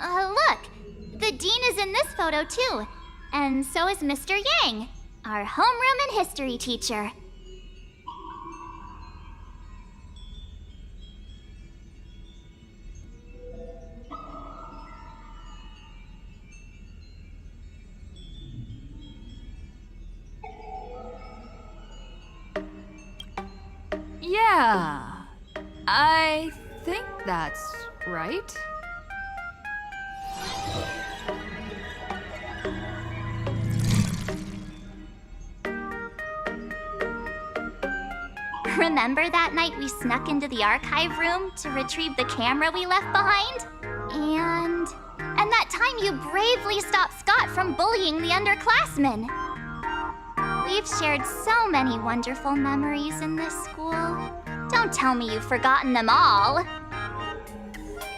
Look! The dean is in this photo too, and so is Mr. Yang, our homeroom and history teacher. Yeah, I think that's right. Remember that night we snuck into the archive room to retrieve the camera we left behind? And that time you bravely stopped Scott from bullying the underclassmen. We've shared so many wonderful memories in this school. Don't tell me you've forgotten them all.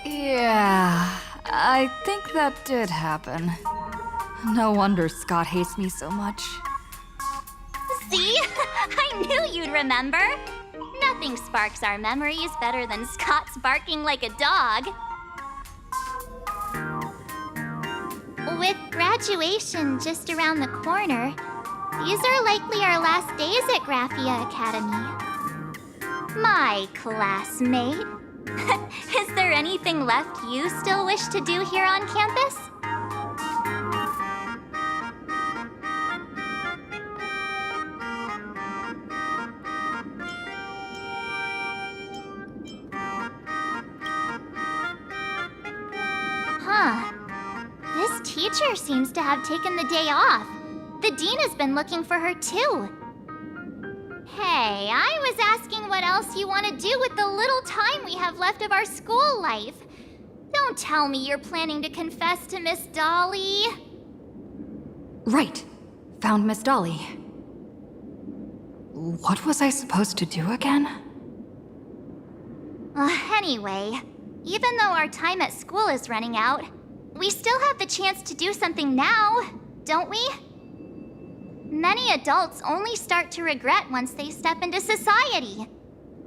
Yeah, I think that did happen. No wonder Scott hates me so much. See? I knew you'd remember. Nothing sparks our memories better than Scott's barking like a dog. With graduation just around the corner, these are likely our last days at Graphia Academy. My classmate. Is there anything left you still wish to do here on campus? teacher seems to have taken the day off. The dean has been looking for her too. Hey, I was asking what else you want to do with the little time we have left of our school life. Don't tell me you're planning to confess to Miss Dolly. Right. Found Miss Dolly. What was I supposed to do again? Anyway, even though our time at school is running out, we still have the chance to do something now, don't we? Many adults only start to regret once they step into society,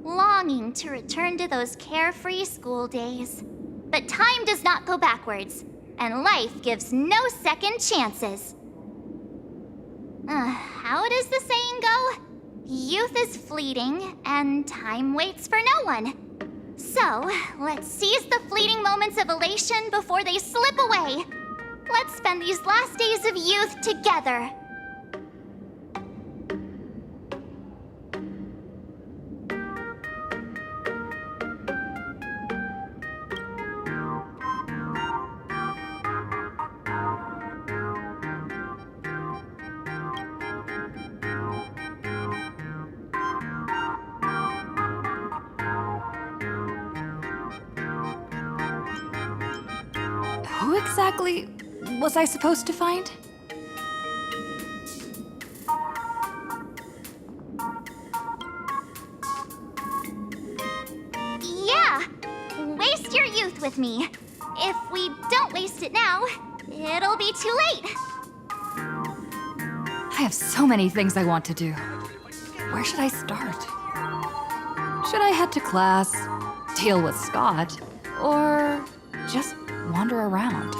longing to return to those carefree school days. But time does not go backwards, and life gives no second chances. How does the saying go? Youth is fleeting, and time waits for no one. So, let's seize the fleeting moments of elation before they slip away. Let's spend these last days of youth together. Who exactly was I supposed to find? Yeah! Waste your youth with me. If we don't waste it now, it'll be too late. I have so many things I want to do. Where should I start? Should I head to class, deal with Scott, or just wander around?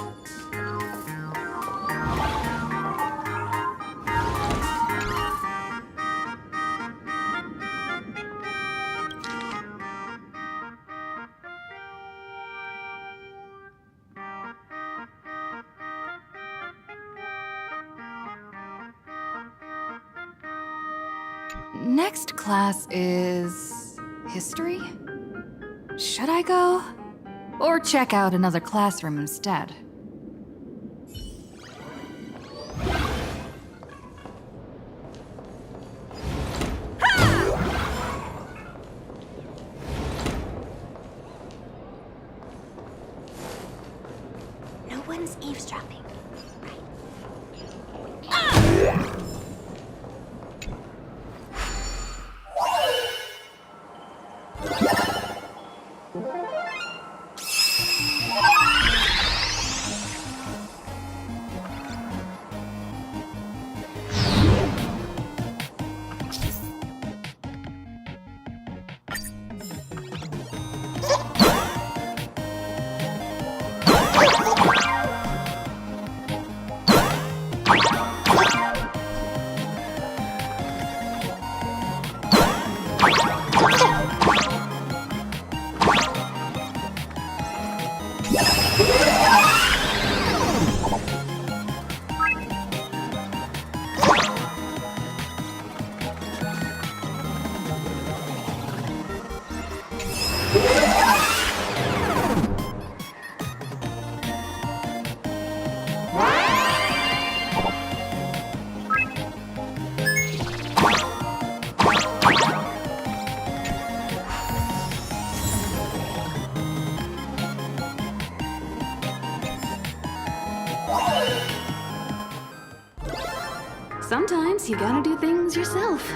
Next class is history? Should I go? Or check out another classroom instead? No one's eavesdropping. Sometimes you gotta do things yourself.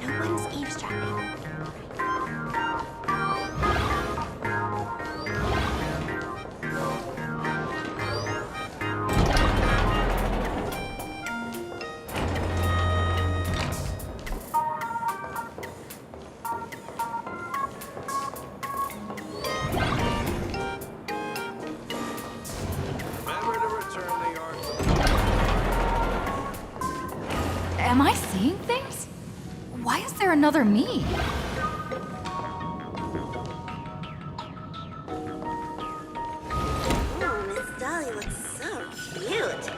No one's eavesdropping. Am I seeing things? Why is there another me? Oh, Miss Dolly looks so cute.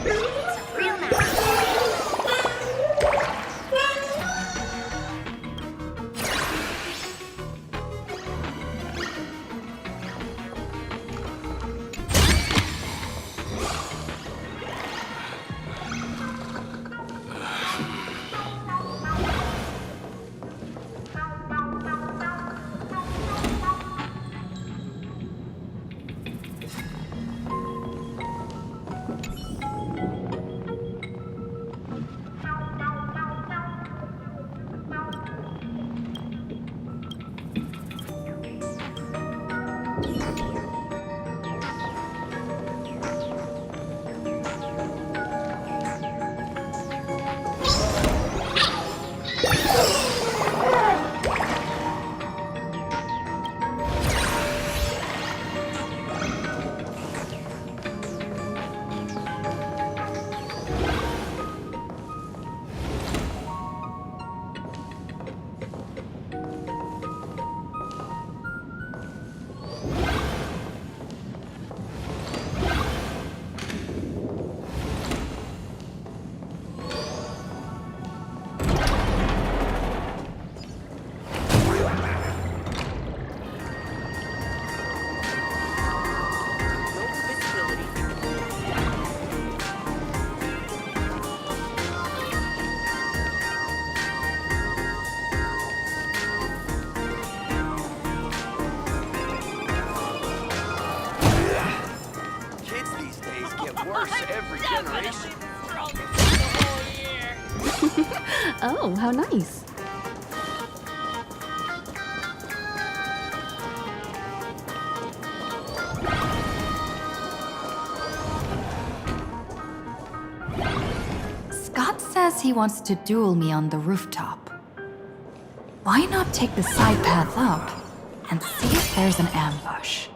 It's real nice. Oh, how nice. Scott says he wants to duel me on the rooftop. Why not take the side path up and see if there's an ambush?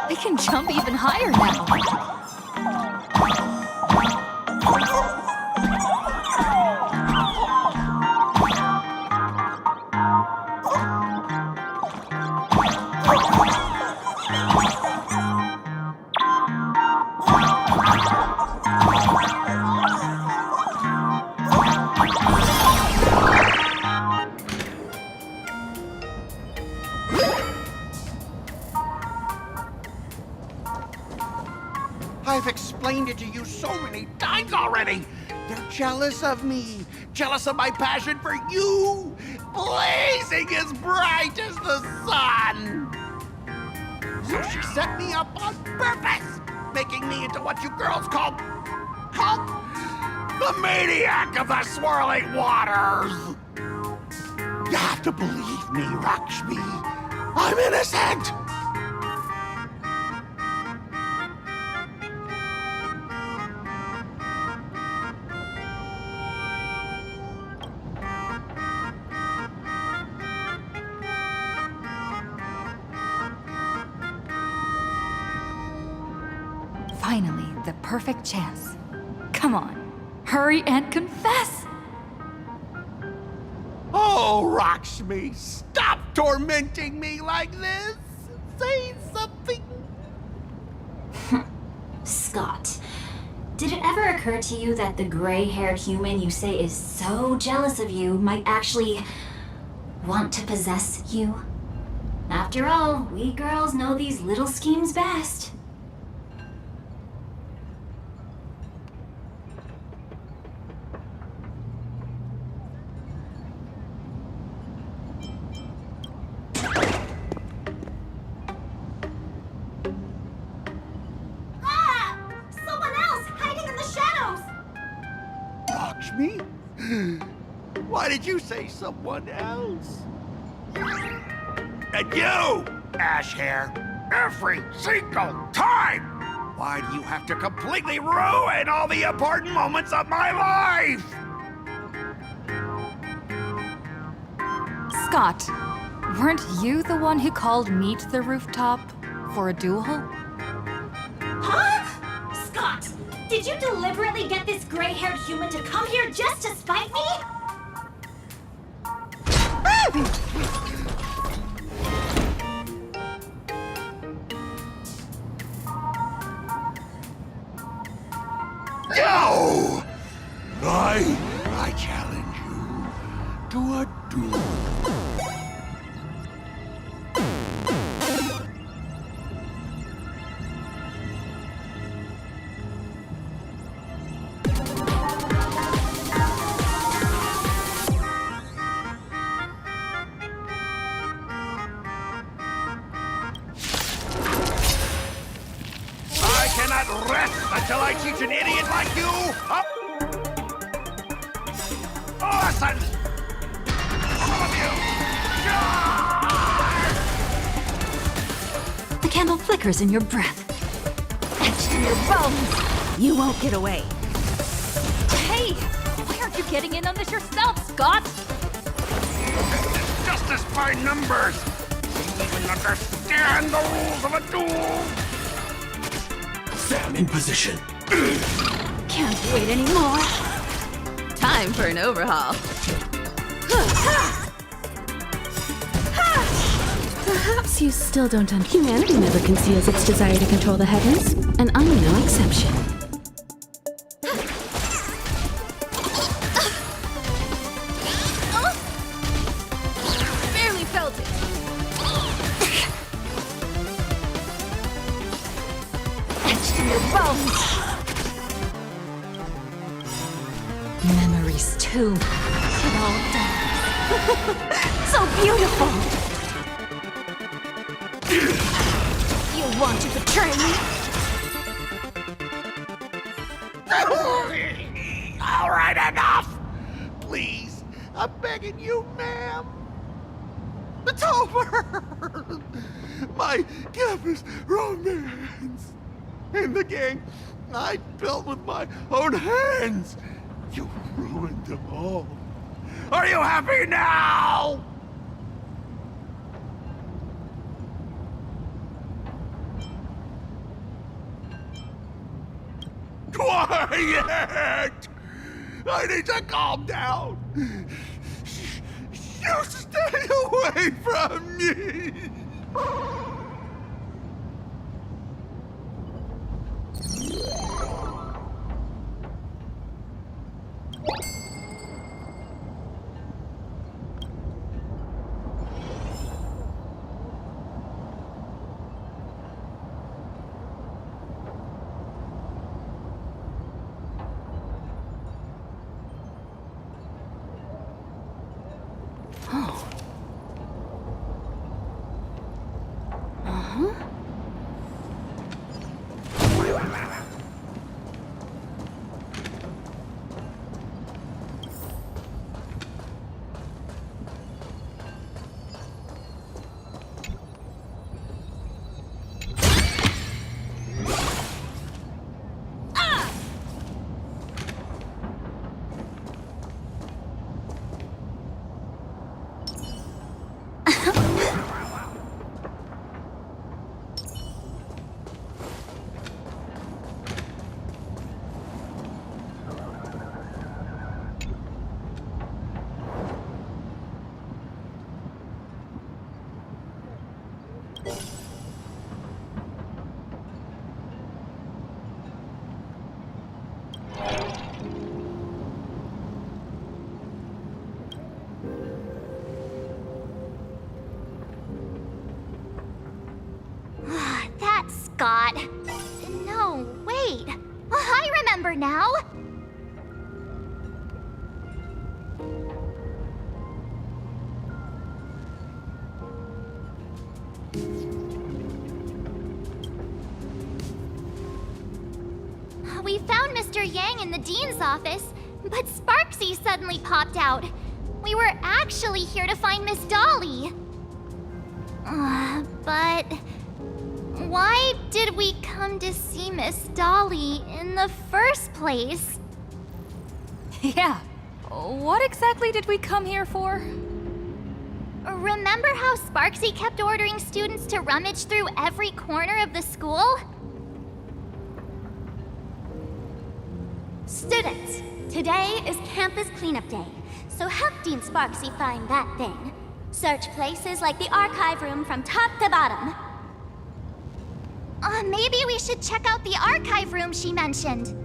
I can jump even higher now. I've explained it to you so many times already. They're jealous of me, jealous of my passion for you. blazing as bright as the sun. So she set me up on purpose, making me into what you girls call the maniac of the swirling waters. You have to believe me, Lakshmi. I'm innocent. Finally, the perfect chance. Come on, hurry and confess! Oh, Lakshmi, stop tormenting me like this. Say something. Scott, did it ever occur to you that the gray-haired human you say is so jealous of you might actually want to possess you? After all, we girls know these little schemes best. Lakshmi? Why did you say someone else? And you, ash hair, every single time! Why do you have to completely ruin all the important moments of my life? Scott, weren't you the one who called me to the rooftop for a duel? Huh? Scott, did you deliberately get this gray-haired human to come here just to spite me? No! I challenge you to a duel. I cannot rest until I teach an idiot like you a lesson! All of you! The candle flickers in your breath. Etched in your bones! You won't get away. Hey! Why aren't you getting in on this yourself, Scott? Justice by numbers! Do you even understand the rules of a duel? Sam in position. Can't wait anymore. Time for an overhaul. Perhaps you still don't understand. Humanity never conceals its desire to control the heavens, and I'm no exception. Barely felt it. Etched in your bones. Memories too. It all dies. So beautiful! You want to betray me? All right, enough! Please, I'm begging you, ma'am. It's over! My campus romance in the gang I built with my own hands. You ruined them all. Are you happy now? Quiet! I need to calm down. You stay away from me. Huh? That's Scott. No, wait. I remember now. We found Mr. Yang in the dean's office, but Sparksy suddenly popped out. We were actually here to find Miss Dolly. But why did we come to see Miss Dolly in the first place? Yeah. What exactly did we come here for? Remember how Sparksy kept ordering students to rummage through every corner of the school? Students, today is campus cleanup day, so help Dean Sparksy find that thing. Search places like the archive room from top to bottom. Maybe we should check out the archive room she mentioned.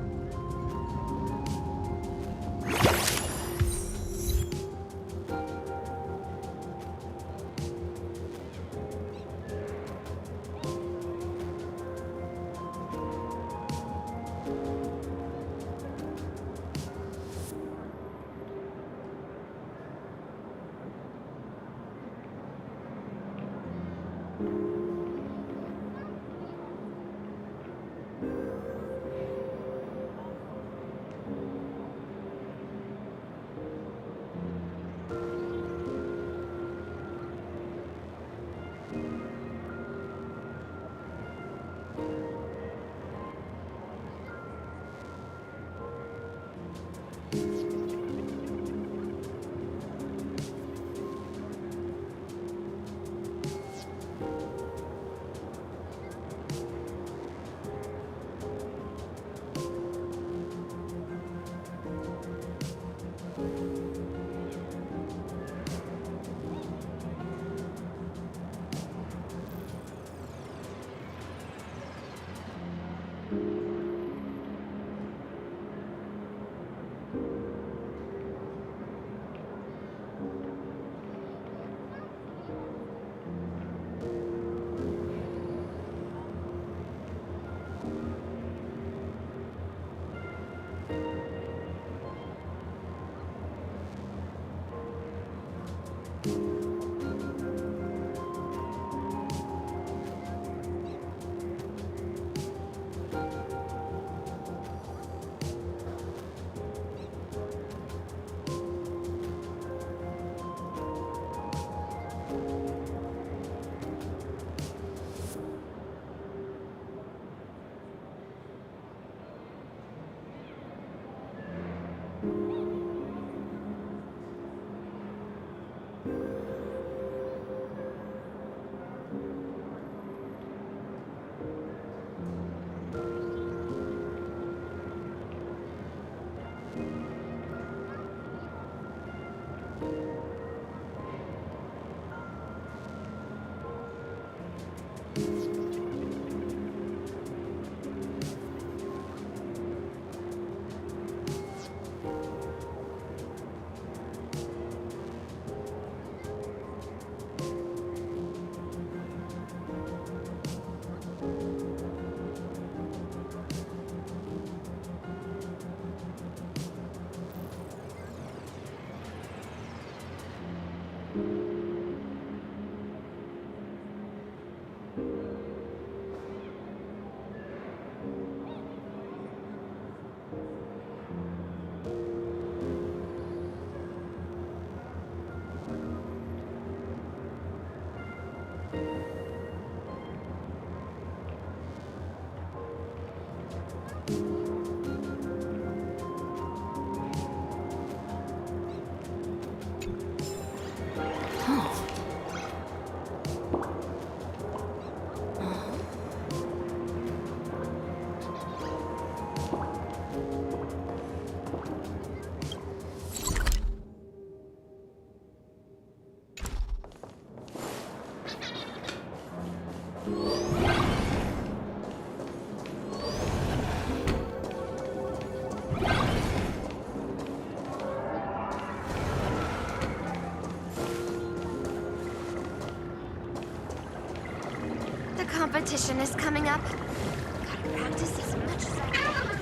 The competition is coming up. Gotta practice as much as I can.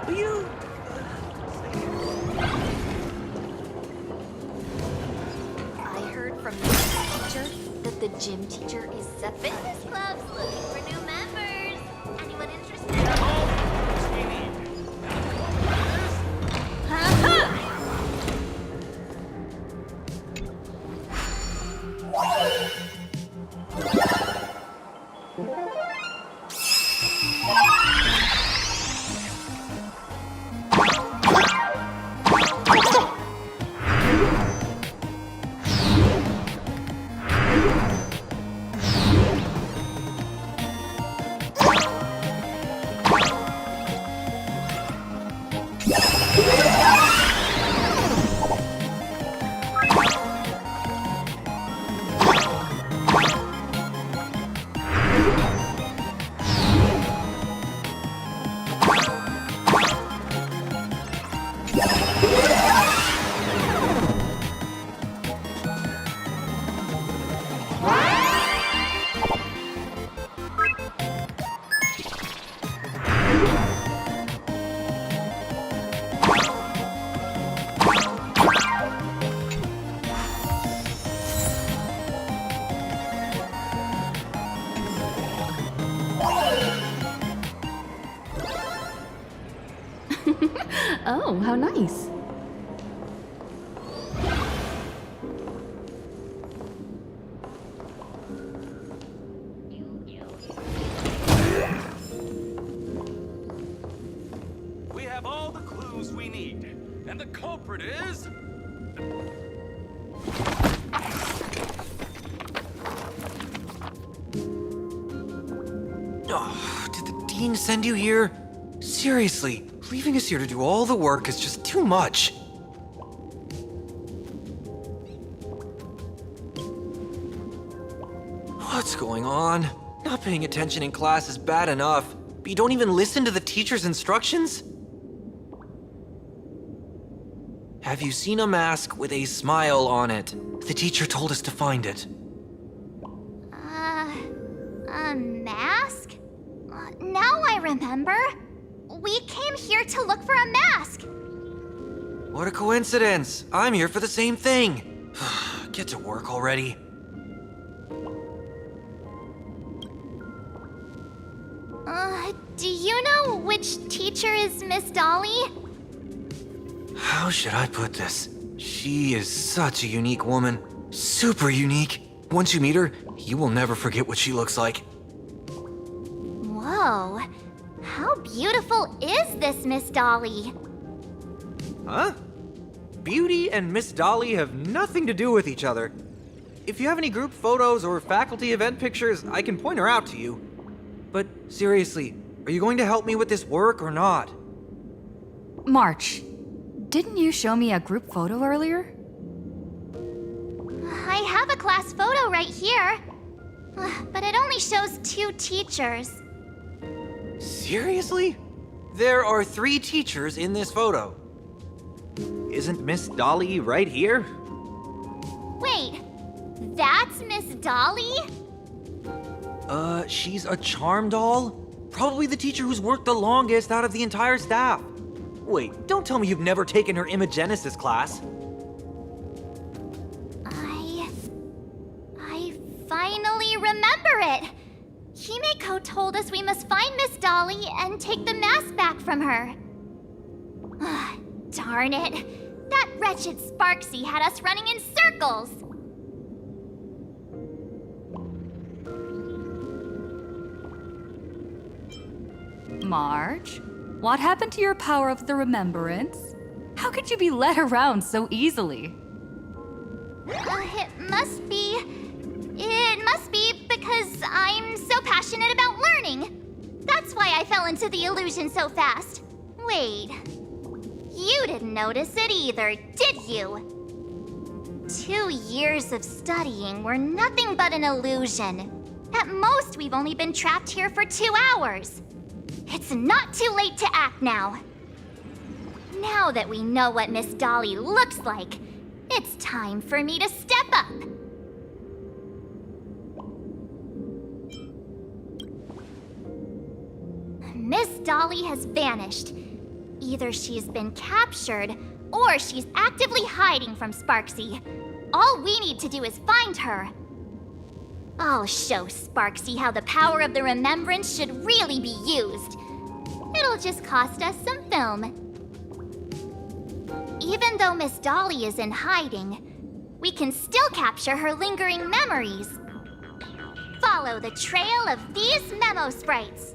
Will you... I heard from the teacher that the gym teacher is the fitness club's looking for new members. Anyone interested? Oh, how nice. We have all the clues we need, and the culprit is... Oh, did the dean send you here? Seriously, leaving us here to do all the work is just too much. What's going on? Not paying attention in class is bad enough, but you don't even listen to the teacher's instructions? Have you seen a mask with a smile on it? The teacher told us to find it. A mask? Now I remember. We came here to look for a mask. What a coincidence! I'm here for the same thing. Get to work already. Do you know which teacher is Miss Dolly? How should I put this? She is such a unique woman. Super unique. Once you meet her, you will never forget what she looks like. Whoa. How beautiful is this Miss Dolly? Huh? Beauty and Miss Dolly have nothing to do with each other. If you have any group photos or faculty event pictures, I can point her out to you. But seriously, are you going to help me with this work or not? March, didn't you show me a group photo earlier? I have a class photo right here. But it only shows 2 teachers. Seriously? There are 3 teachers in this photo. Isn't Miss Dolly right here? Wait, that's Miss Dolly? She's a charm doll? Probably the teacher who's worked the longest out of the entire staff. Wait, don't tell me you've never taken her Imagenesis class. I finally remember it. Himeko told us we must find Miss Dolly and take the mask back from her. Darn it. That wretched Sparksy had us running in circles. March, what happened to your power of the remembrance? How could you be led around so easily? It must be because I'm so passionate about learning. That's why I fell into the illusion so fast. Wait, you didn't notice it either, did you? 2 years of studying were nothing but an illusion. At most, we've only been trapped here for 2 hours. It's not too late to act now. Now that we know what Miss Dolly looks like, it's time for me to step up. Miss Dolly has vanished. Either she's been captured, or she's actively hiding from Sparksy. All we need to do is find her. I'll show Sparksy how the power of the remembrance should really be used. It'll just cost us some film. Even though Miss Dolly is in hiding, we can still capture her lingering memories. Follow the trail of these memo sprites.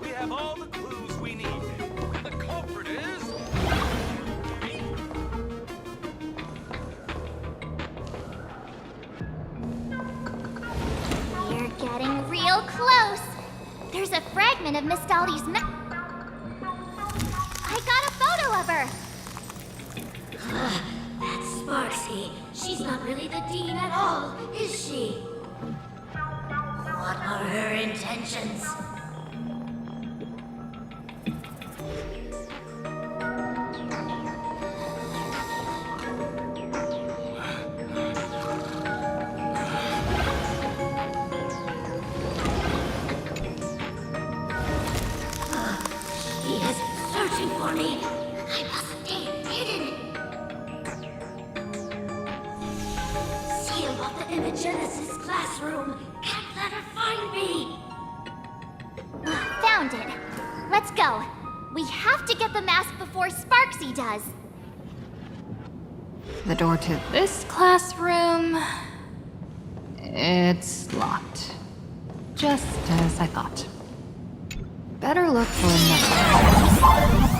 We have all the clues we need. And the culprit is... We're getting real close. There's a fragment of Miss Dolly's I got a photo of her. That's Sparksy. She's not really the dean at all, is she? What are her intentions? She is searching for me. I must stay hidden. Seal off the Imagenesis classroom. Can't let her find me. Found it. Let's go. We have to get the mask before Sparksy does. The door to this classroom... It's locked. Just as I thought. Better look for another.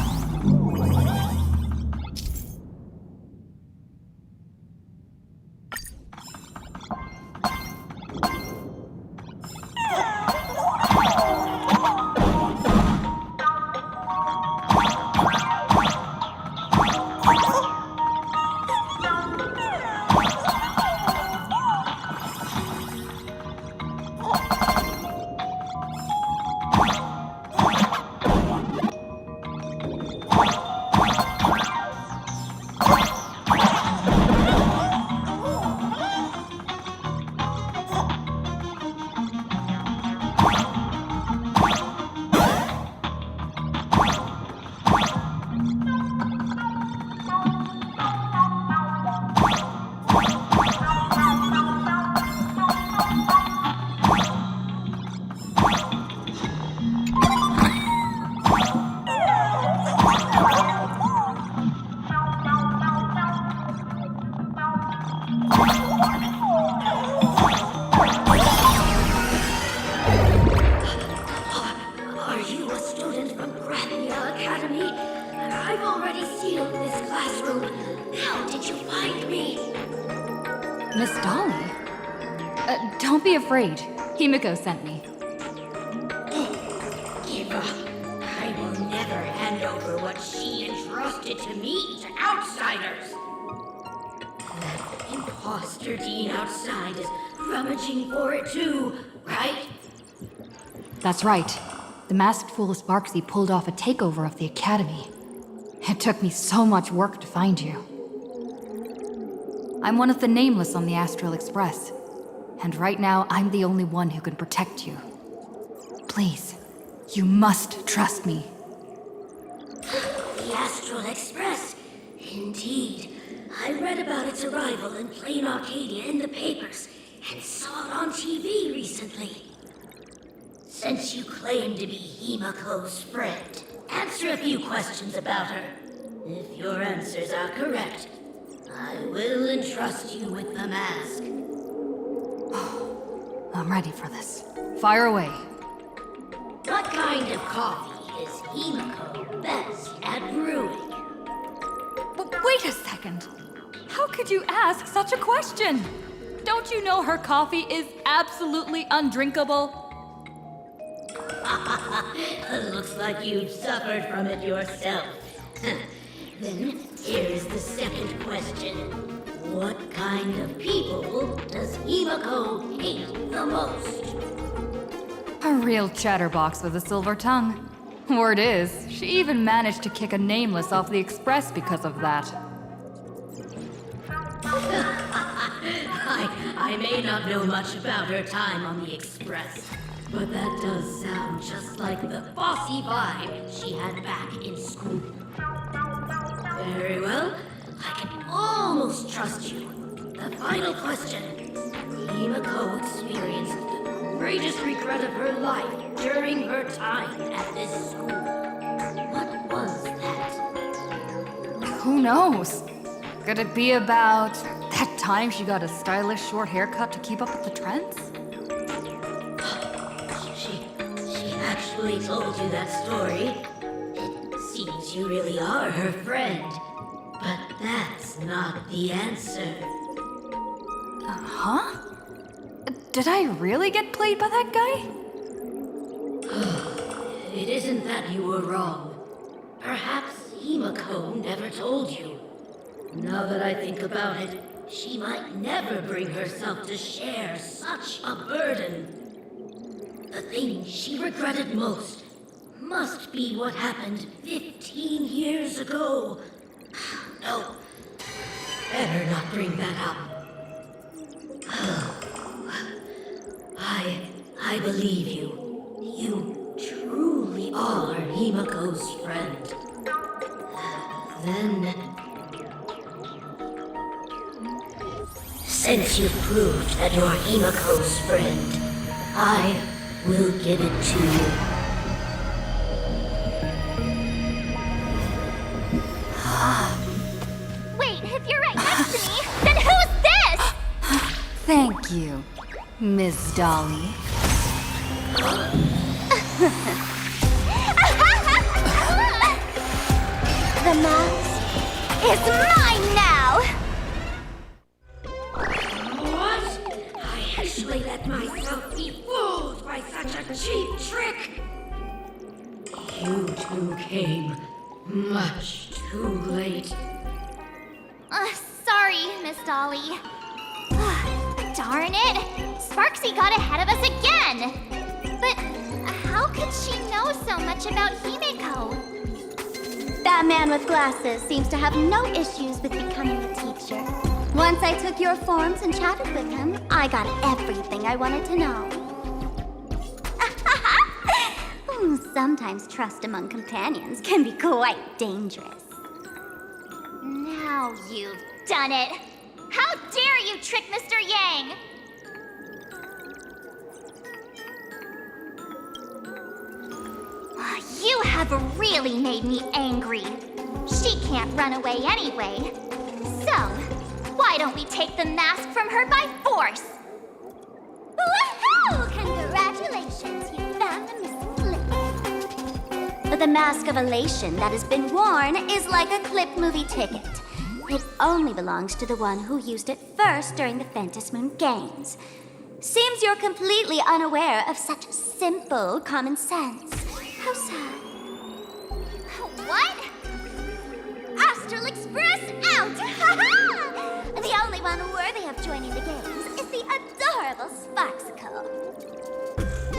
Are you a student from Graphia Academy? I've already sealed this classroom. How did you find me? Miss Dolly? Don't be afraid. Himiko sent me. Give up. I will never hand over what she entrusted to me to outsiders. That imposter dean outside is rummaging for it too, right? That's right. The masked fool Sparksy pulled off a takeover of the Academy. It took me so much work to find you. I'm one of the nameless on the Astral Express. And right now, I'm the only one who can protect you. Please, you must trust me. The Astral Express? Indeed. I read about its arrival in Plain Arcadia in the papers, and saw it on TV recently. Since you claim to be Himiko's friend, answer a few questions about her. If your answers are correct, I will entrust you with the mask. I'm ready for this. Fire away. What kind of coffee is Himiko best at brewing? Wait a second. How could you ask such a question? Don't you know her coffee is absolutely undrinkable? Looks like you've suffered from it yourself. Then here's the second question. What kind of people does Himiko hate the most? A real chatterbox with a silver tongue. Word is, she even managed to kick a nameless off the Express because of that. I may not know much about her time on the Express, but that does sound just like the bossy vibe she had back in school. Very well, I can almost trust you. The final question. Himiko experienced the greatest regret of her life during her time at this school. What was that? Who knows? Could it be about that time she got a stylish short haircut to keep up with the trends? She actually told you that story. It seems you really are her friend. But that's not the answer. Huh? Did I really get played by that guy? It isn't that you were wrong. Perhaps Himiko never told you. Now that I think about it, she might never bring herself to share such a burden. The thing she regretted most must be what happened 15 years ago. No, better not bring that up. I believe you. You truly are Himiko's friend. Then, since you've proved that you're Himiko's friend, I will give it to you. Wait, if you're right next to me, then who's this? Thank you, Miss Dolly. The mask is mine now! What? I actually let myself be fooled by such a cheap trick! You two came much too late. Sorry, Miss Dolly. Darn it! Sparksy got ahead of us again! But how could she know so much about Himiko? That man with glasses seems to have no issues with becoming a teacher. Once I took your forms and chatted with him, I got everything I wanted to know. Sometimes trust among companions can be quite dangerous. Now you've done it! How dare you trick Mr. Yang! You have really made me angry. She can't run away anyway. So, why don't we take the mask from her by force? Woohoo! Congratulations, you found the missing clip. But the mask of elation that has been worn is like a clip movie ticket. It only belongs to the one who used it first during the Phantasmoon games. Seems you're completely unaware of such simple common sense. How sad. What? Astral Express out! The only one worthy of joining the games is the adorable Sparksicle.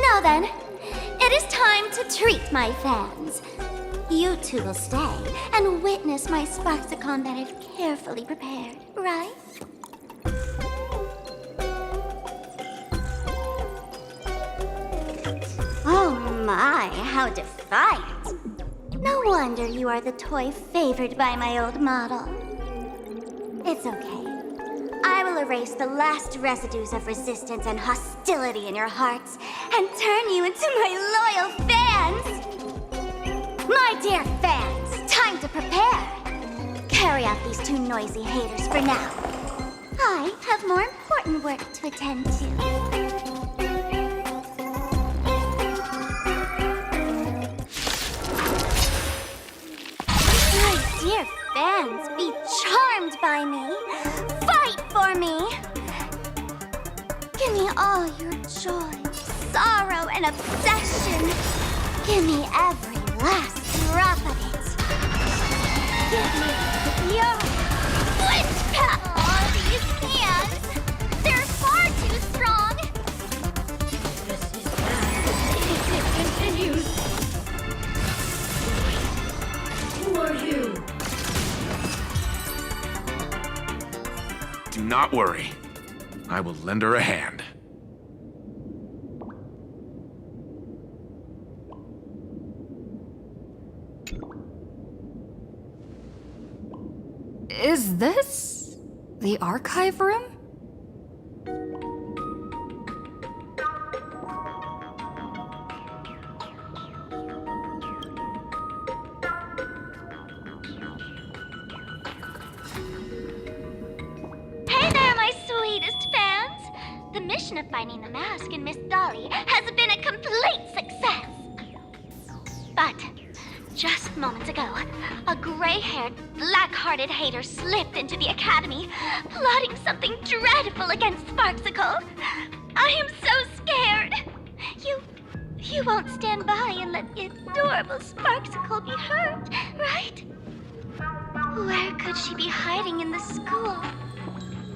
Now then, it is time to treat my fans. You two will stay and witness my Sparksicon that I've carefully prepared, right? Oh my, how defiant. No wonder you are the toy favored by my old model. It's okay. I will erase the last residues of resistance and hostility in your hearts and turn you into my loyal fans! My dear fans, time to prepare! Carry out these two noisy haters for now. I have more important work to attend to. Dear fans, be charmed by me. Fight for me. Give me all your joy, sorrow, and obsession. Give me every last drop of it. Give me your wind power. Oh, these hands! They're far too strong! This is bad. If it continues, not worry. I will lend her a hand. Is this the archive room? Hey there, my sweetest fans! The mission of finding the mask and Miss Dolly has been a complete success. But just moments ago, a gray-haired, black-hearted hater slipped into the academy, plotting something dreadful against Sparksicle. I am so scared. You won't stand by and let the adorable Sparksicle be hurt, right? Where could she be hiding in the school?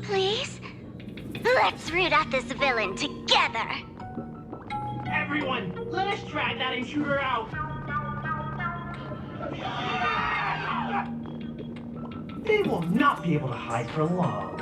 Please? Let's root out this villain together. Everyone, let us drag that intruder out. They will not be able to hide for long.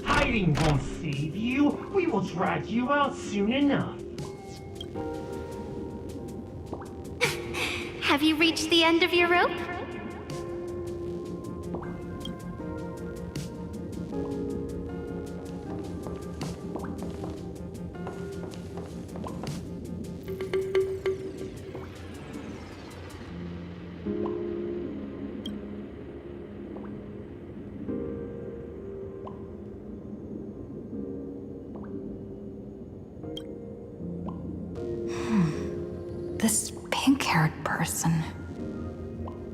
Hiding won't save you. We will drag you out soon enough. Have you reached the end of your rope? This pink-haired person.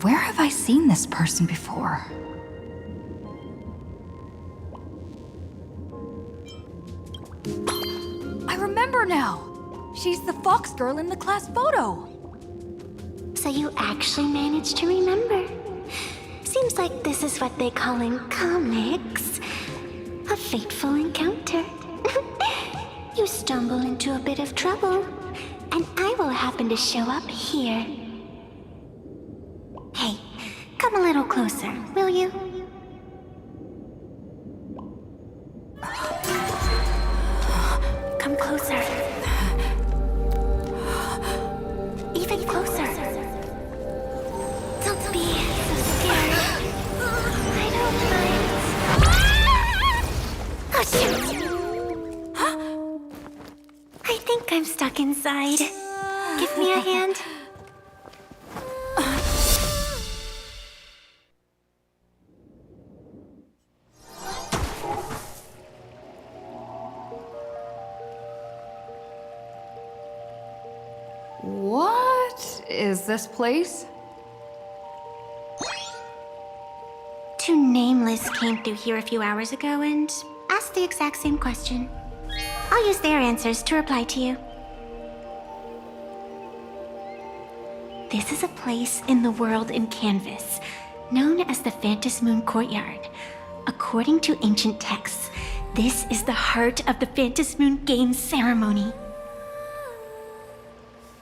Where have I seen this person before? I remember now! She's the fox girl in the class photo! So you actually managed to remember. Seems like this is what they call in comics a fateful encounter. You stumble into a bit of trouble, and I will happen to show up here. Hey, come a little closer, will you? Come closer. Even closer. Don't be so scared. I don't mind. Oh, shoot! I think I'm stuck inside. Give me a hand. What is this place? Two nameless came through here a few hours ago and asked the exact same question. I'll use their answers to reply to you. This is a place in the world in Canvas, known as the Phantasmoon Courtyard. According to ancient texts, this is the heart of the Phantasmoon Games ceremony.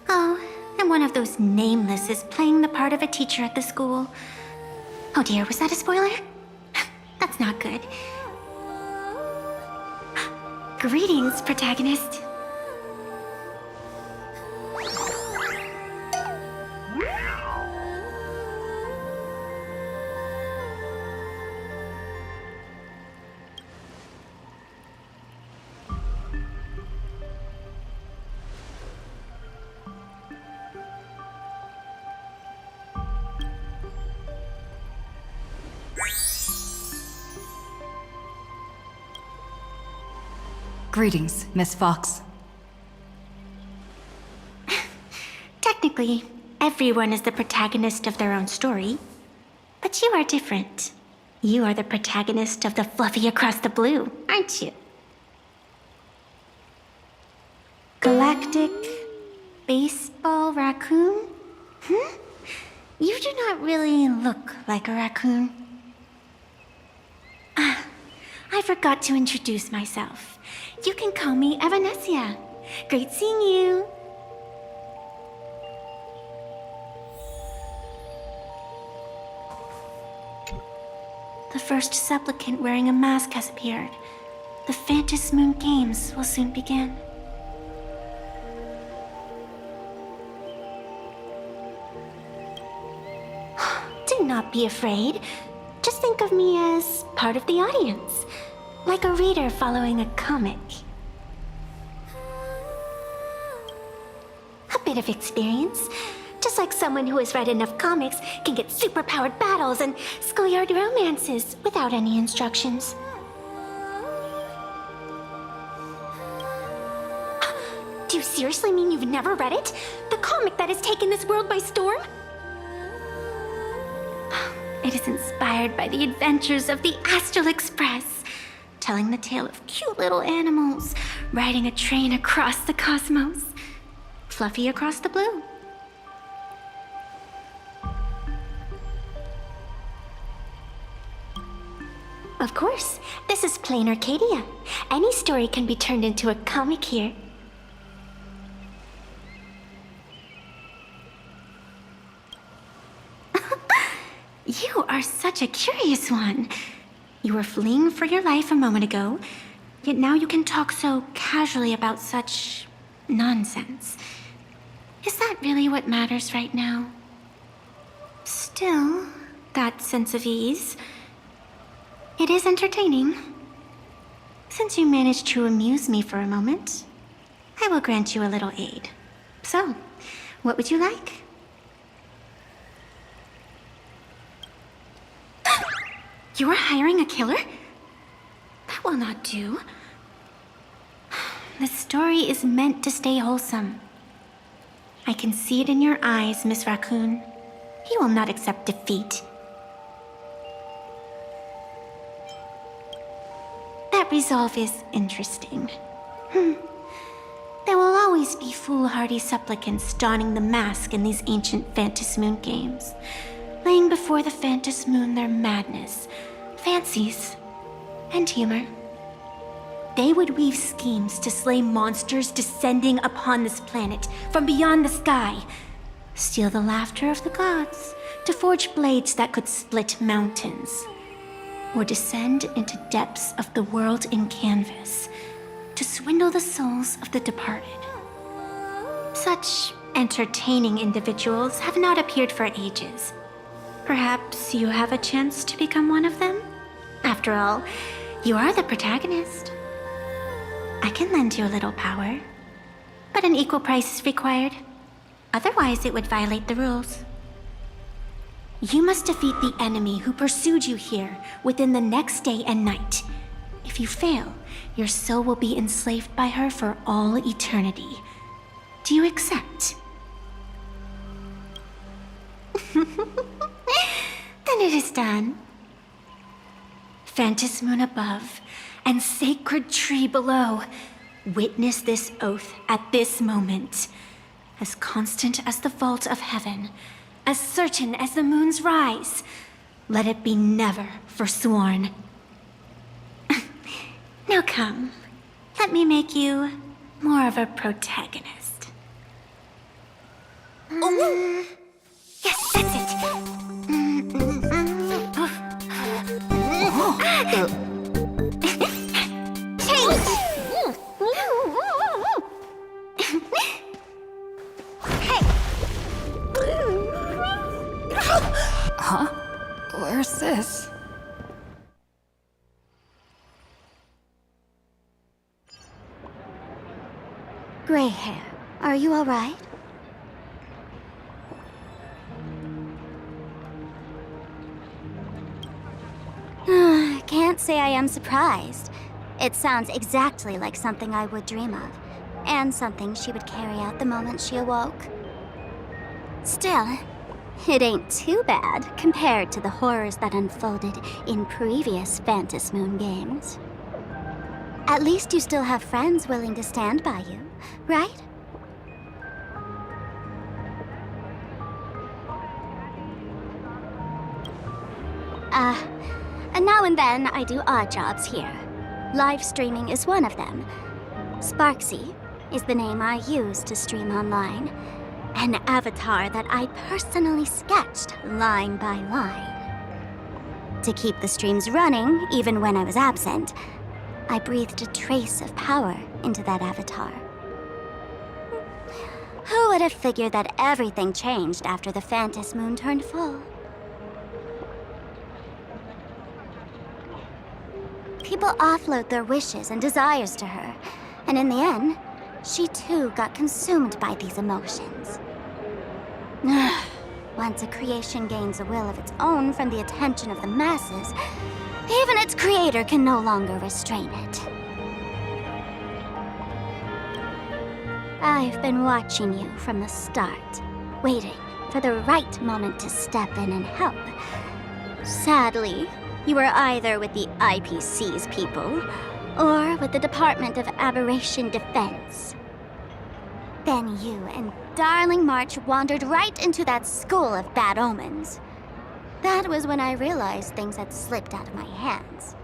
Oh, and one of those nameless is playing the part of a teacher at the school. Oh dear, was that a spoiler? That's not good. Greetings, protagonist. Greetings, Miss Fox. Technically, Everyone is the protagonist of their own story. But you are different. You are the protagonist of the Fluffy Across the Blue, aren't you? Galactic baseball raccoon? You do not really look like a raccoon. I forgot to introduce myself. You can call me Evanescia. Great seeing you. The first supplicant wearing a mask has appeared. The Phantasmoon games will soon begin. Do not be afraid. Just think of me as part of the audience, like a reader following a comic. A bit of experience, just like someone who has read enough comics can get superpowered battles and schoolyard romances without any instructions. Do you seriously mean you've never read it? The comic that has taken this world by storm? It is inspired by the adventures of the Astral Express, telling the tale of cute little animals riding a train across the cosmos. Fluffy Across the Blue. Of course, this is plain Arcadia. Any story can be turned into a comic here. You are such a curious one. You were fleeing for your life a moment ago, yet now you can talk so casually about such nonsense. Is that really what matters right now? Still, that sense of ease. It is entertaining. Since you managed to amuse me for a moment, I will grant you a little aid. So, what would you like? You are hiring a killer? That will not do. The story is meant to stay wholesome. I can see it in your eyes, Miss Raccoon. You will not accept defeat. That resolve is interesting. There will always be foolhardy supplicants donning the mask in these ancient Phantasmoon games, laying before the Phantasmoon their madness, fancies, and humor. They would weave schemes to slay monsters descending upon this planet from beyond the sky, steal the laughter of the gods to forge blades that could split mountains, or descend into depths of the world in canvas to swindle the souls of the departed. Such entertaining individuals have not appeared for ages. Perhaps you have a chance to become one of them? After all, you are the protagonist. I can lend you a little power, but an equal price is required. Otherwise, it would violate the rules. You must defeat the enemy who pursued you here within the next day and night. If you fail, your soul will be enslaved by her for all eternity. Do you accept? Then it is done. Phantasmoon above and sacred tree below, witness this oath at this moment. As constant as the vault of heaven, as certain as the moon's rise, let it be never forsworn. Now come, let me make you more of a protagonist. Yes, that's it. Change! Hey! Huh? Where's this? Gray hair, are you all right? Can't say I am surprised. It sounds exactly like something I would dream of, and something she would carry out the moment she awoke. Still, it ain't too bad compared to the horrors that unfolded in previous Phantasmoon games. At least you still have friends willing to stand by you, right? And now and then I do odd jobs here. Live streaming is one of them. Sparksy is the name I use to stream online. An avatar that I personally sketched line by line. To keep the streams running, even when I was absent, I breathed a trace of power into that avatar. Who would have figured that everything changed after the Phantasmoon turned full? People offload their wishes and desires to her, and in the end, she too got consumed by these emotions. Once a creation gains a will of its own from the attention of the masses, even its creator can no longer restrain it. I've been watching you from the start, waiting for the right moment to step in and help. Sadly, you were either with the IPC's people, or with the Department of Aberration Defense. Then you and Darling March wandered right into that school of bad omens. That was when I realized things had slipped out of my hands.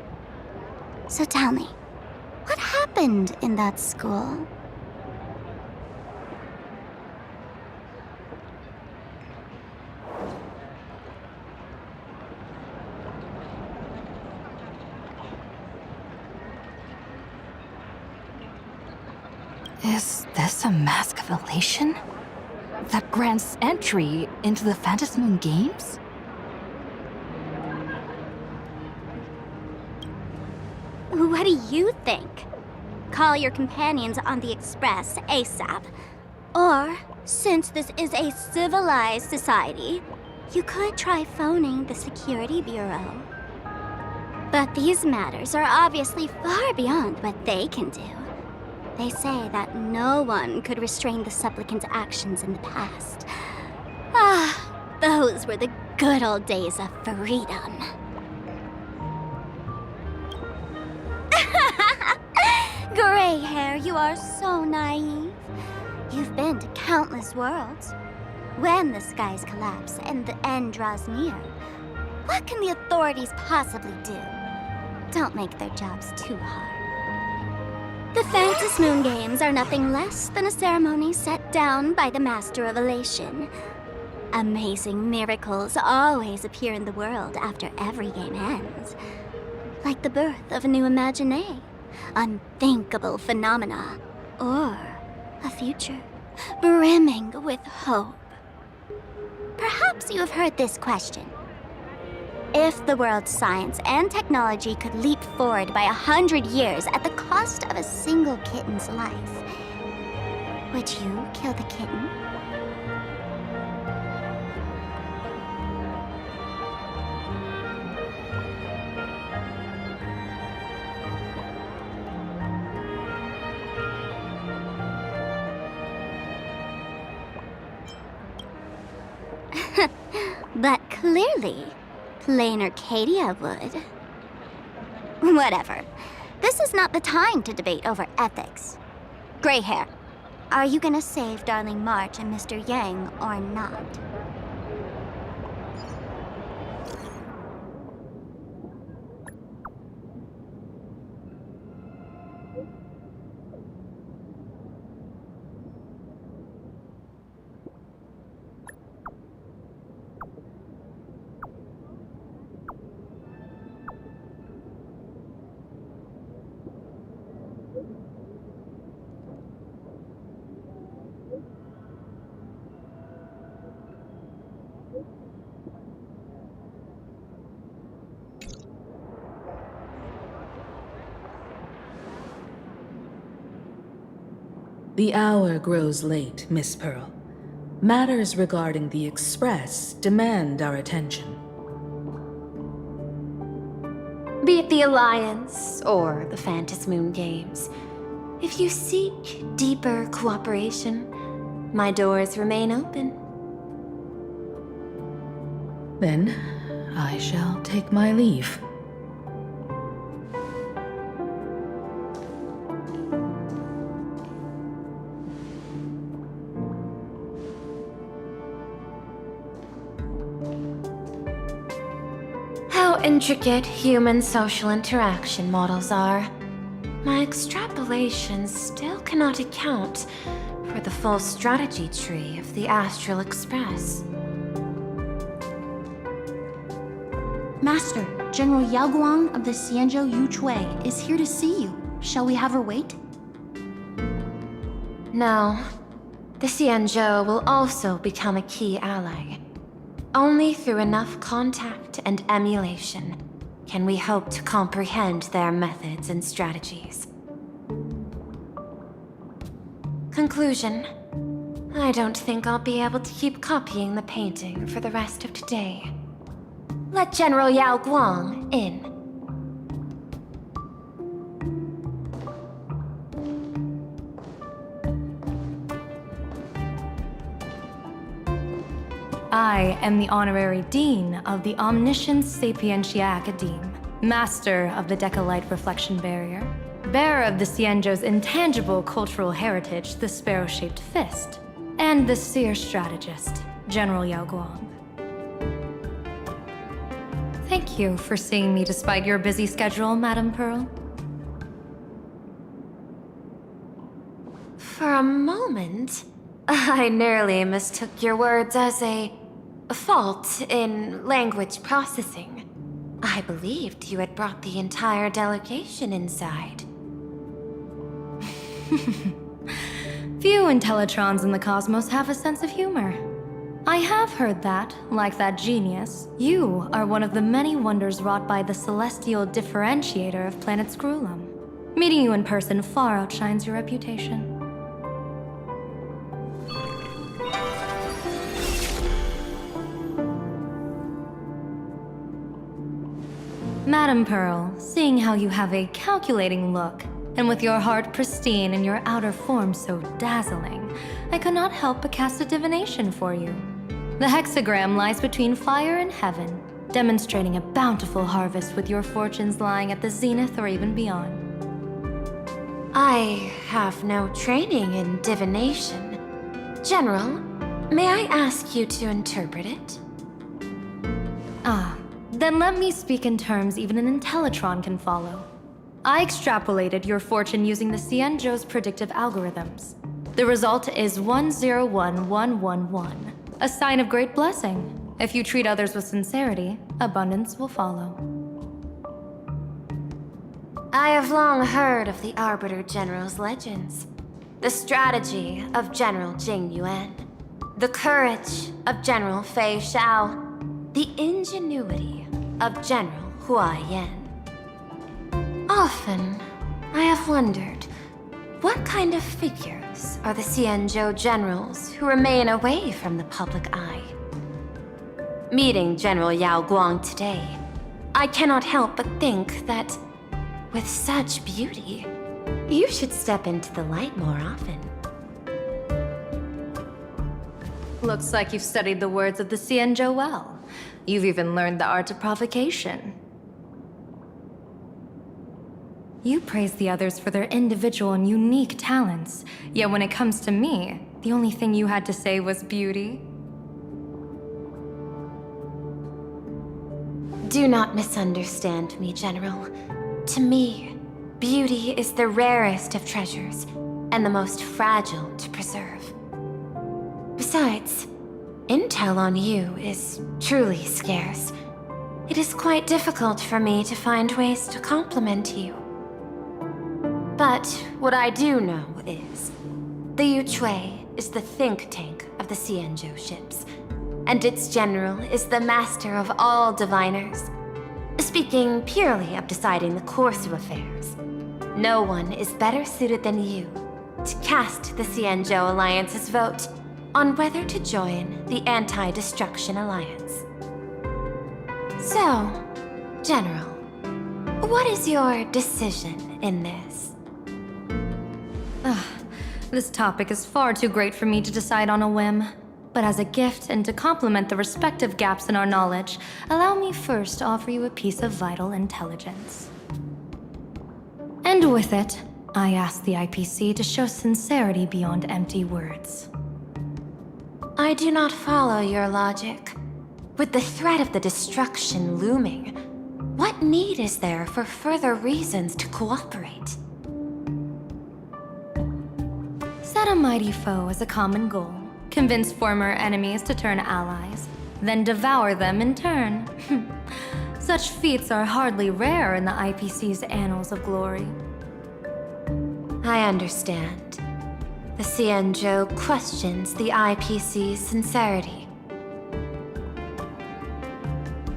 So tell me, what happened in that school? Is this a mask of elation? That grants entry into the Phantasmoon games? What do you think? Call your companions on the Express ASAP. Or, since this is a civilized society, you could try phoning the Security Bureau. But these matters are obviously far beyond what they can do. They say that no one could restrain the supplicant's actions in the past. Ah, those were the good old days of freedom. Gray hair, you are so naive. You've been to countless worlds. When the skies collapse and the end draws near, what can the authorities possibly do? Don't make their jobs too hard. The Phantasmoon games are nothing less than a ceremony set down by the Master of Elation. Amazing miracles always appear in the world after every game ends. Like the birth of a new imagination, unthinkable phenomena, or a future brimming with hope. Perhaps you have heard this question. If the world's science and technology could leap forward by 100 years at the cost of a single kitten's life, would you kill the kitten? But clearly, plain Arcadia would. Whatever. This is not the time to debate over ethics. Gray hair, are you gonna save Darling March and Mr. Yang or not? The hour grows late, Miss Pearl. Matters regarding the Express demand our attention. Be it the Alliance or the Phantasmoon games, if you seek deeper cooperation, my doors remain open. Then I shall take my leave. How intricate human social interaction models are. My extrapolations still cannot account for the full strategy tree of the Astral Express. Master, General Yao Guang of the Xianzhou Yuchui is here to see you. Shall we have her wait? No. The Xianzhou will also become a key ally. Only through enough contact and emulation can we hope to comprehend their methods and strategies. Conclusion. I don't think I'll be able to keep copying the painting for the rest of today. Let General Yao Guang in. I am the Honorary Dean of the Omniscience Sapientia Academe, Master of the Decalite Reflection Barrier, bearer of the Xianzhou's intangible cultural heritage, the Sparrow-Shaped Fist, and the Seer Strategist, General Yao Guang. Thank you for seeing me despite your busy schedule, Madam Pearl. For a moment, I nearly mistook your words as a fault in language processing. I believed you had brought the entire delegation inside. Few Intellitrons in the cosmos have a sense of humor. I have heard that, like that genius, you are one of the many wonders wrought by the celestial differentiator of planet Screwlum. Meeting you in person far outshines your reputation. Madam Pearl, seeing how you have a calculating look, and with your heart pristine and your outer form so dazzling, I could not help but cast a divination for you. The hexagram lies between fire and heaven, demonstrating a bountiful harvest with your fortunes lying at the zenith or even beyond. I have no training in divination. General, may I ask you to interpret it? Ah, then let me speak in terms even an Intellitron can follow. I extrapolated your fortune using the Xianzhou's predictive algorithms. The result is 101111, a sign of great blessing. If you treat others with sincerity, abundance will follow. I have long heard of the Arbiter General's legends. The strategy of General Jing Yuan. The courage of General Fei Shao. The ingenuity of General Hua Yan. Often, I have wondered, what kind of figures are the Xianzhou generals who remain away from the public eye? Meeting General Yao Guang today, I cannot help but think that, with such beauty, you should step into the light more often. Looks like you've studied the words of the Xianzhou well. You've even learned the art of provocation. You praise the others for their individual and unique talents, yet when it comes to me, the only thing you had to say was beauty. Do not misunderstand me, General. To me, beauty is the rarest of treasures and the most fragile to preserve. Besides, intel on you is truly scarce. It is quite difficult for me to find ways to compliment you. But what I do know is, the Yuchui is the think tank of the Xianzhou ships, and its general is the master of all diviners. Speaking purely of deciding the course of affairs, no one is better suited than you to cast the Xianzhou Alliance's vote on whether to join the Anti-Destruction Alliance. So, General, what is your decision in this? This topic is far too great for me to decide on a whim. But as a gift and to complement the respective gaps in our knowledge, allow me first to offer you a piece of vital intelligence. And with it, I ask the IPC to show sincerity beyond empty words. I do not follow your logic. With the threat of the destruction looming, what need is there for further reasons to cooperate? Set a mighty foe as a common goal, convince former enemies to turn allies, then devour them in turn. Such feats are hardly rare in the IPC's annals of glory. I understand. The Xianzhou questions the IPC's sincerity.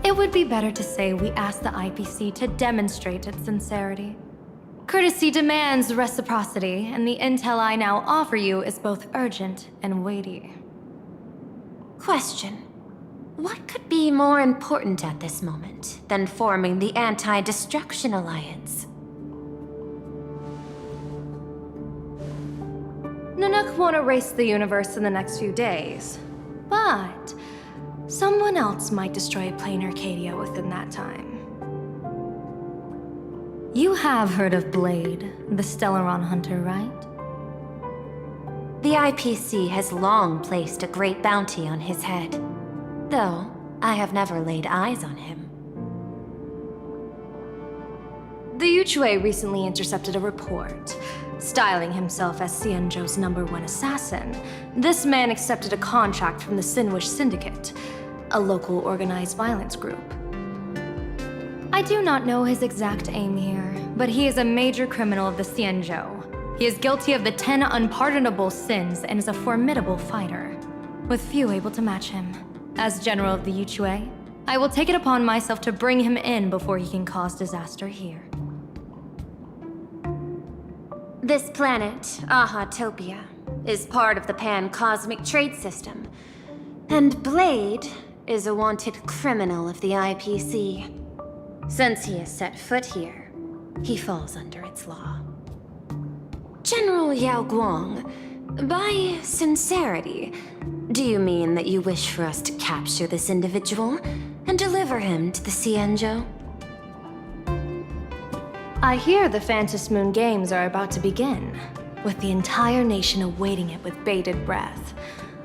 It would be better to say we ask the IPC to demonstrate its sincerity. Courtesy demands reciprocity, and the intel I now offer you is both urgent and weighty. Question. What could be more important at this moment than forming the Anti-Destruction Alliance? Nanook won't erase the universe in the next few days, but someone else might destroy plain Arcadia within that time. You have heard of Blade, the Stellaron hunter, right? The IPC has long placed a great bounty on his head, though I have never laid eyes on him. The Yuchue recently intercepted a report. Styling himself as Xianzhou's #1 assassin, this man accepted a contract from the Sinwish Syndicate, a local organized violence group. I do not know his exact aim here, but he is a major criminal of the Xianzhou. He is guilty of the 10 unpardonable sins and is a formidable fighter, with few able to match him. As general of the Yuchue, I will take it upon myself to bring him in before he can cause disaster here. This planet, Ahatopia, is part of the pan-cosmic trade system, and Blade is a wanted criminal of the IPC. Since he has set foot here, he falls under its law. General Yao Guang, by sincerity, do you mean that you wish for us to capture this individual and deliver him to the Xianzhou? I hear the Phantasmoon Games are about to begin, with the entire nation awaiting it with bated breath.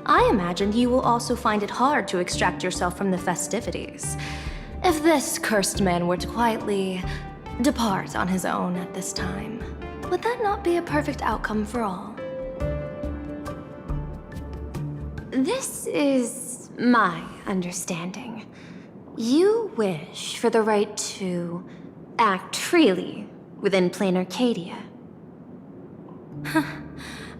I imagine you will also find it hard to extract yourself from the festivities. If this cursed man were to quietly depart on his own at this time, would that not be a perfect outcome for all? This is my understanding. You wish for the right to act freely within plain Arcadia.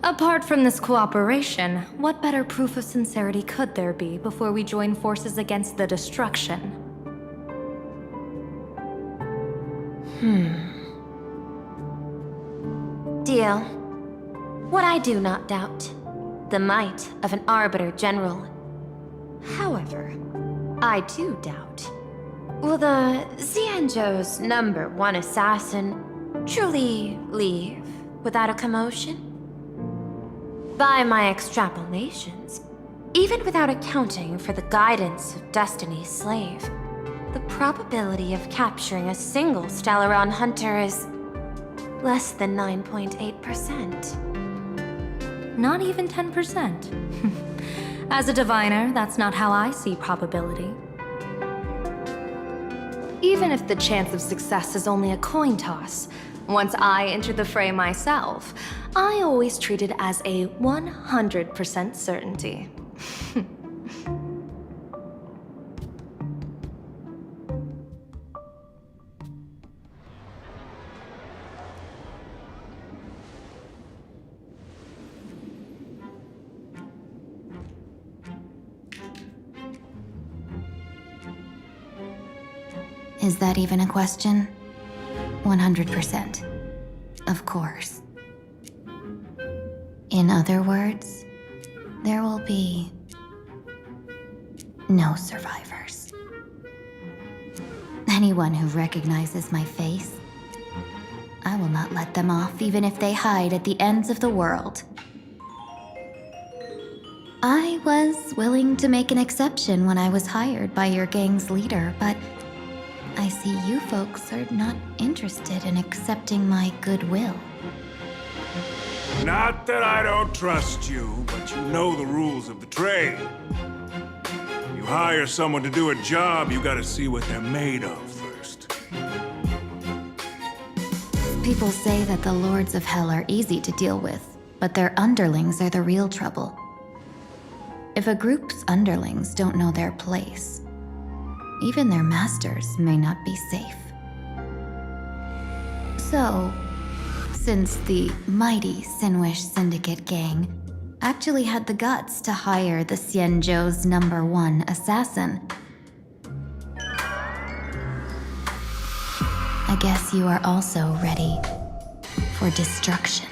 Apart from this cooperation, what better proof of sincerity could there be before we join forces against the destruction? Deal. What I do not doubt. The might of an Arbiter General. However, I do doubt. Will the Xianzhou's #1 assassin truly leave without a commotion? By my extrapolations, even without accounting for the guidance of Destiny's slave, the probability of capturing a single Stellaron hunter is less than 9.8%. Not even 10%. As a diviner, that's not how I see probability. Even if the chance of success is only a coin toss, once I enter the fray myself, I always treat it as a 100% certainty. Is that even a question? 100%. Of course. In other words, there will be no survivors. Anyone who recognizes my face, I will not let them off even if they hide at the ends of the world. I was willing to make an exception when I was hired by your gang's leader, but I see you folks are not interested in accepting my goodwill. Not that I don't trust you, but you know the rules of the trade. You hire someone to do a job, you gotta see what they're made of first. People say that the Lords of Hell are easy to deal with, but their underlings are the real trouble. If a group's underlings don't know their place, even their masters may not be safe. So, since the mighty Sinwish Syndicate gang actually had the guts to hire the Xianzhou's #1 assassin, I guess you are also ready for destruction.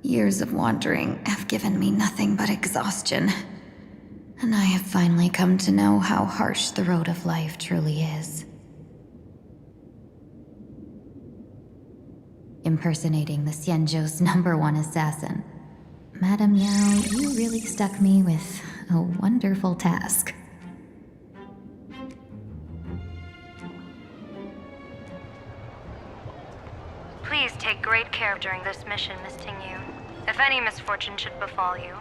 Years of wandering have given me nothing but exhaustion, and I have finally come to know how harsh the road of life truly is. Impersonating the Xianzhou's #1 assassin. Madame Yao, you really stuck me with a wonderful task. Please take great care during this mission, Miss Tingyu. If any misfortune should befall you,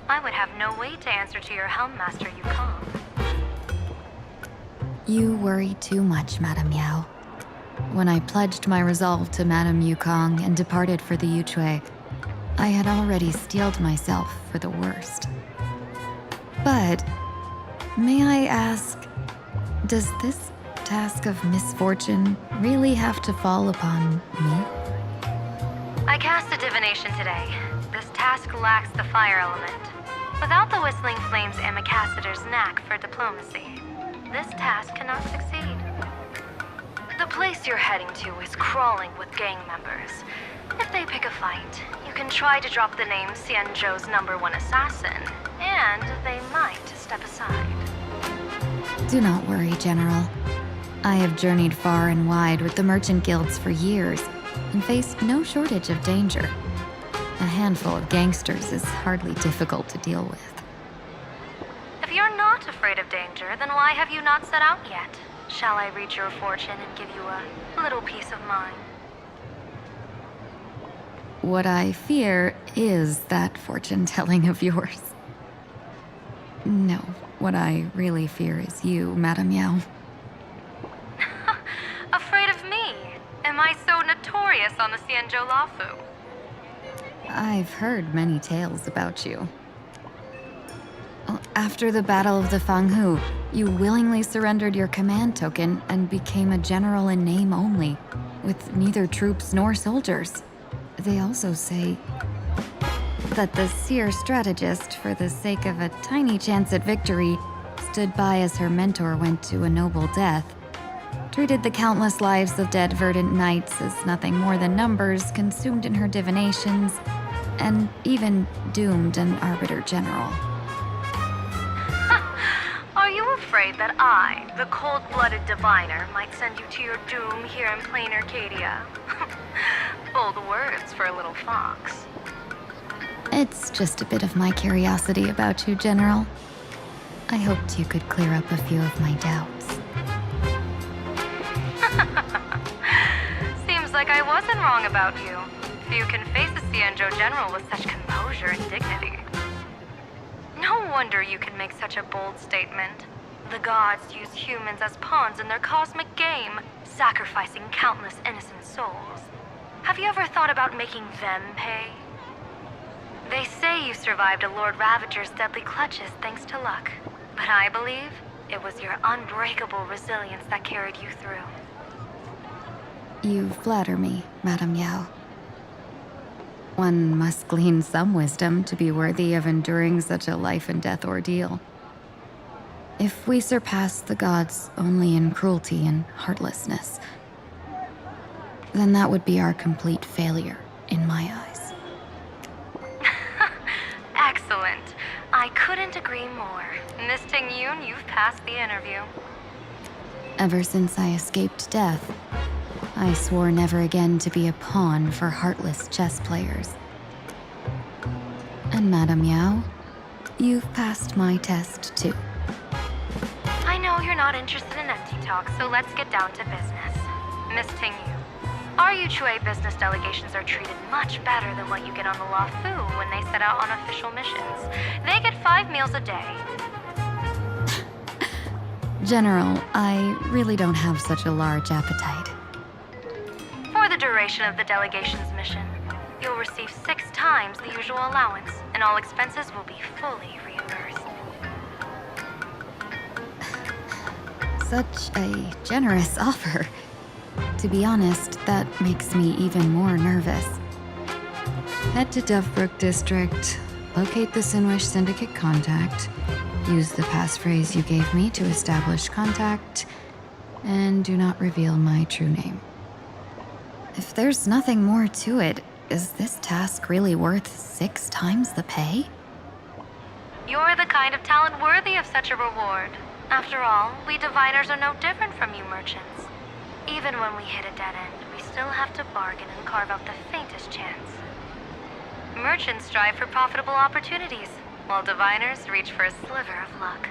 I would have no way to answer to your Helm Master Yukong. You worry too much, Madame Yao. When I pledged my resolve to Madame Yukong and departed for the Yuchui, I had already steeled myself for the worst. But, may I ask, does this task of misfortune really have to fall upon me? I cast a divination today. This task lacks the fire element. Without the Whistling Flames Ambassador's knack for diplomacy, this task cannot succeed. The place you're heading to is crawling with gang members. If they pick a fight, you can try to drop the name Xianzhou's #1 assassin, and they might step aside. Do not worry, General. I have journeyed far and wide with the merchant guilds for years and faced no shortage of danger. A handful of gangsters is hardly difficult to deal with. If you're not afraid of danger, then why have you not set out yet? Shall I read your fortune and give you a little peace of mind? What I fear is that fortune-telling of yours. No, what I really fear is you, Madame Yao. Afraid of me? Am I so notorious on the Xianzhou Lafu? I've heard many tales about you. After the Battle of the Fanghu, you willingly surrendered your command token and became a general in name only, with neither troops nor soldiers. They also say that the seer strategist, for the sake of a tiny chance at victory, stood by as her mentor went to a noble death, treated the countless lives of dead verdant knights as nothing more than numbers consumed in her divinations, and even doomed an arbiter general. Are you afraid that I, the cold-blooded diviner, might send you to your doom here in plain Arcadia? Bold words for a little fox. It's just a bit of my curiosity about you, General. I hoped you could clear up a few of my doubts. Seems like I wasn't wrong about you. Few can face a Xianzhou general with such composure and dignity. No wonder you can make such a bold statement. The gods use humans as pawns in their cosmic game, sacrificing countless innocent souls. Have you ever thought about making them pay? They say you survived a Lord Ravager's deadly clutches thanks to luck, but I believe it was your unbreakable resilience that carried you through. You flatter me, Madame Yao. One must glean some wisdom to be worthy of enduring such a life-and-death ordeal. If we surpass the gods only in cruelty and heartlessness, then that would be our complete failure in my eyes. couldn't agree more. Miss Ting-Yoon, you've passed the interview. Ever since I escaped death, I swore never again to be a pawn for heartless chess players. And Madame Yao, you've passed my test too. I know you're not interested in empty talk, so let's get down to business. Miss Ting-Yoon, our Yuchue business delegations are treated much better than what you get on the La Fu when they set out on official missions. They get 5 meals a day. General, I really don't have such a large appetite. For the duration of the delegation's mission, you'll receive 6 times the usual allowance, and all expenses will be fully reimbursed. Such a generous offer. To be honest, that makes me even more nervous. Head to Dovebrook District, locate the Sinwish Syndicate contact, use the passphrase you gave me to establish contact, and do not reveal my true name. If there's nothing more to it, is this task really worth 6 times the pay? You're the kind of talent worthy of such a reward. After all, we diviners are no different from you merchants. Even when we hit a dead end, we still have to bargain and carve out the faintest chance. Merchants strive for profitable opportunities, while diviners reach for a sliver of luck.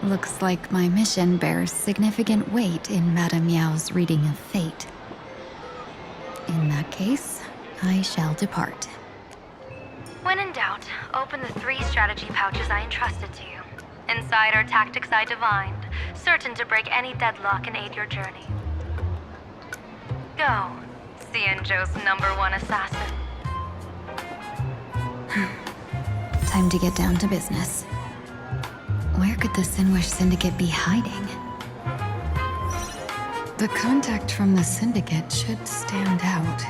Looks like my mission bears significant weight in Madame Yao's reading of fate. In that case, I shall depart. When in doubt, open the 3 strategy pouches I entrusted to you. Inside are tactics I divined, certain to break any deadlock and aid your journey. Go, Xianzhou's #1 assassin. Time to get down to business. Where could the Sinwish Syndicate be hiding? The contact from the Syndicate should stand out.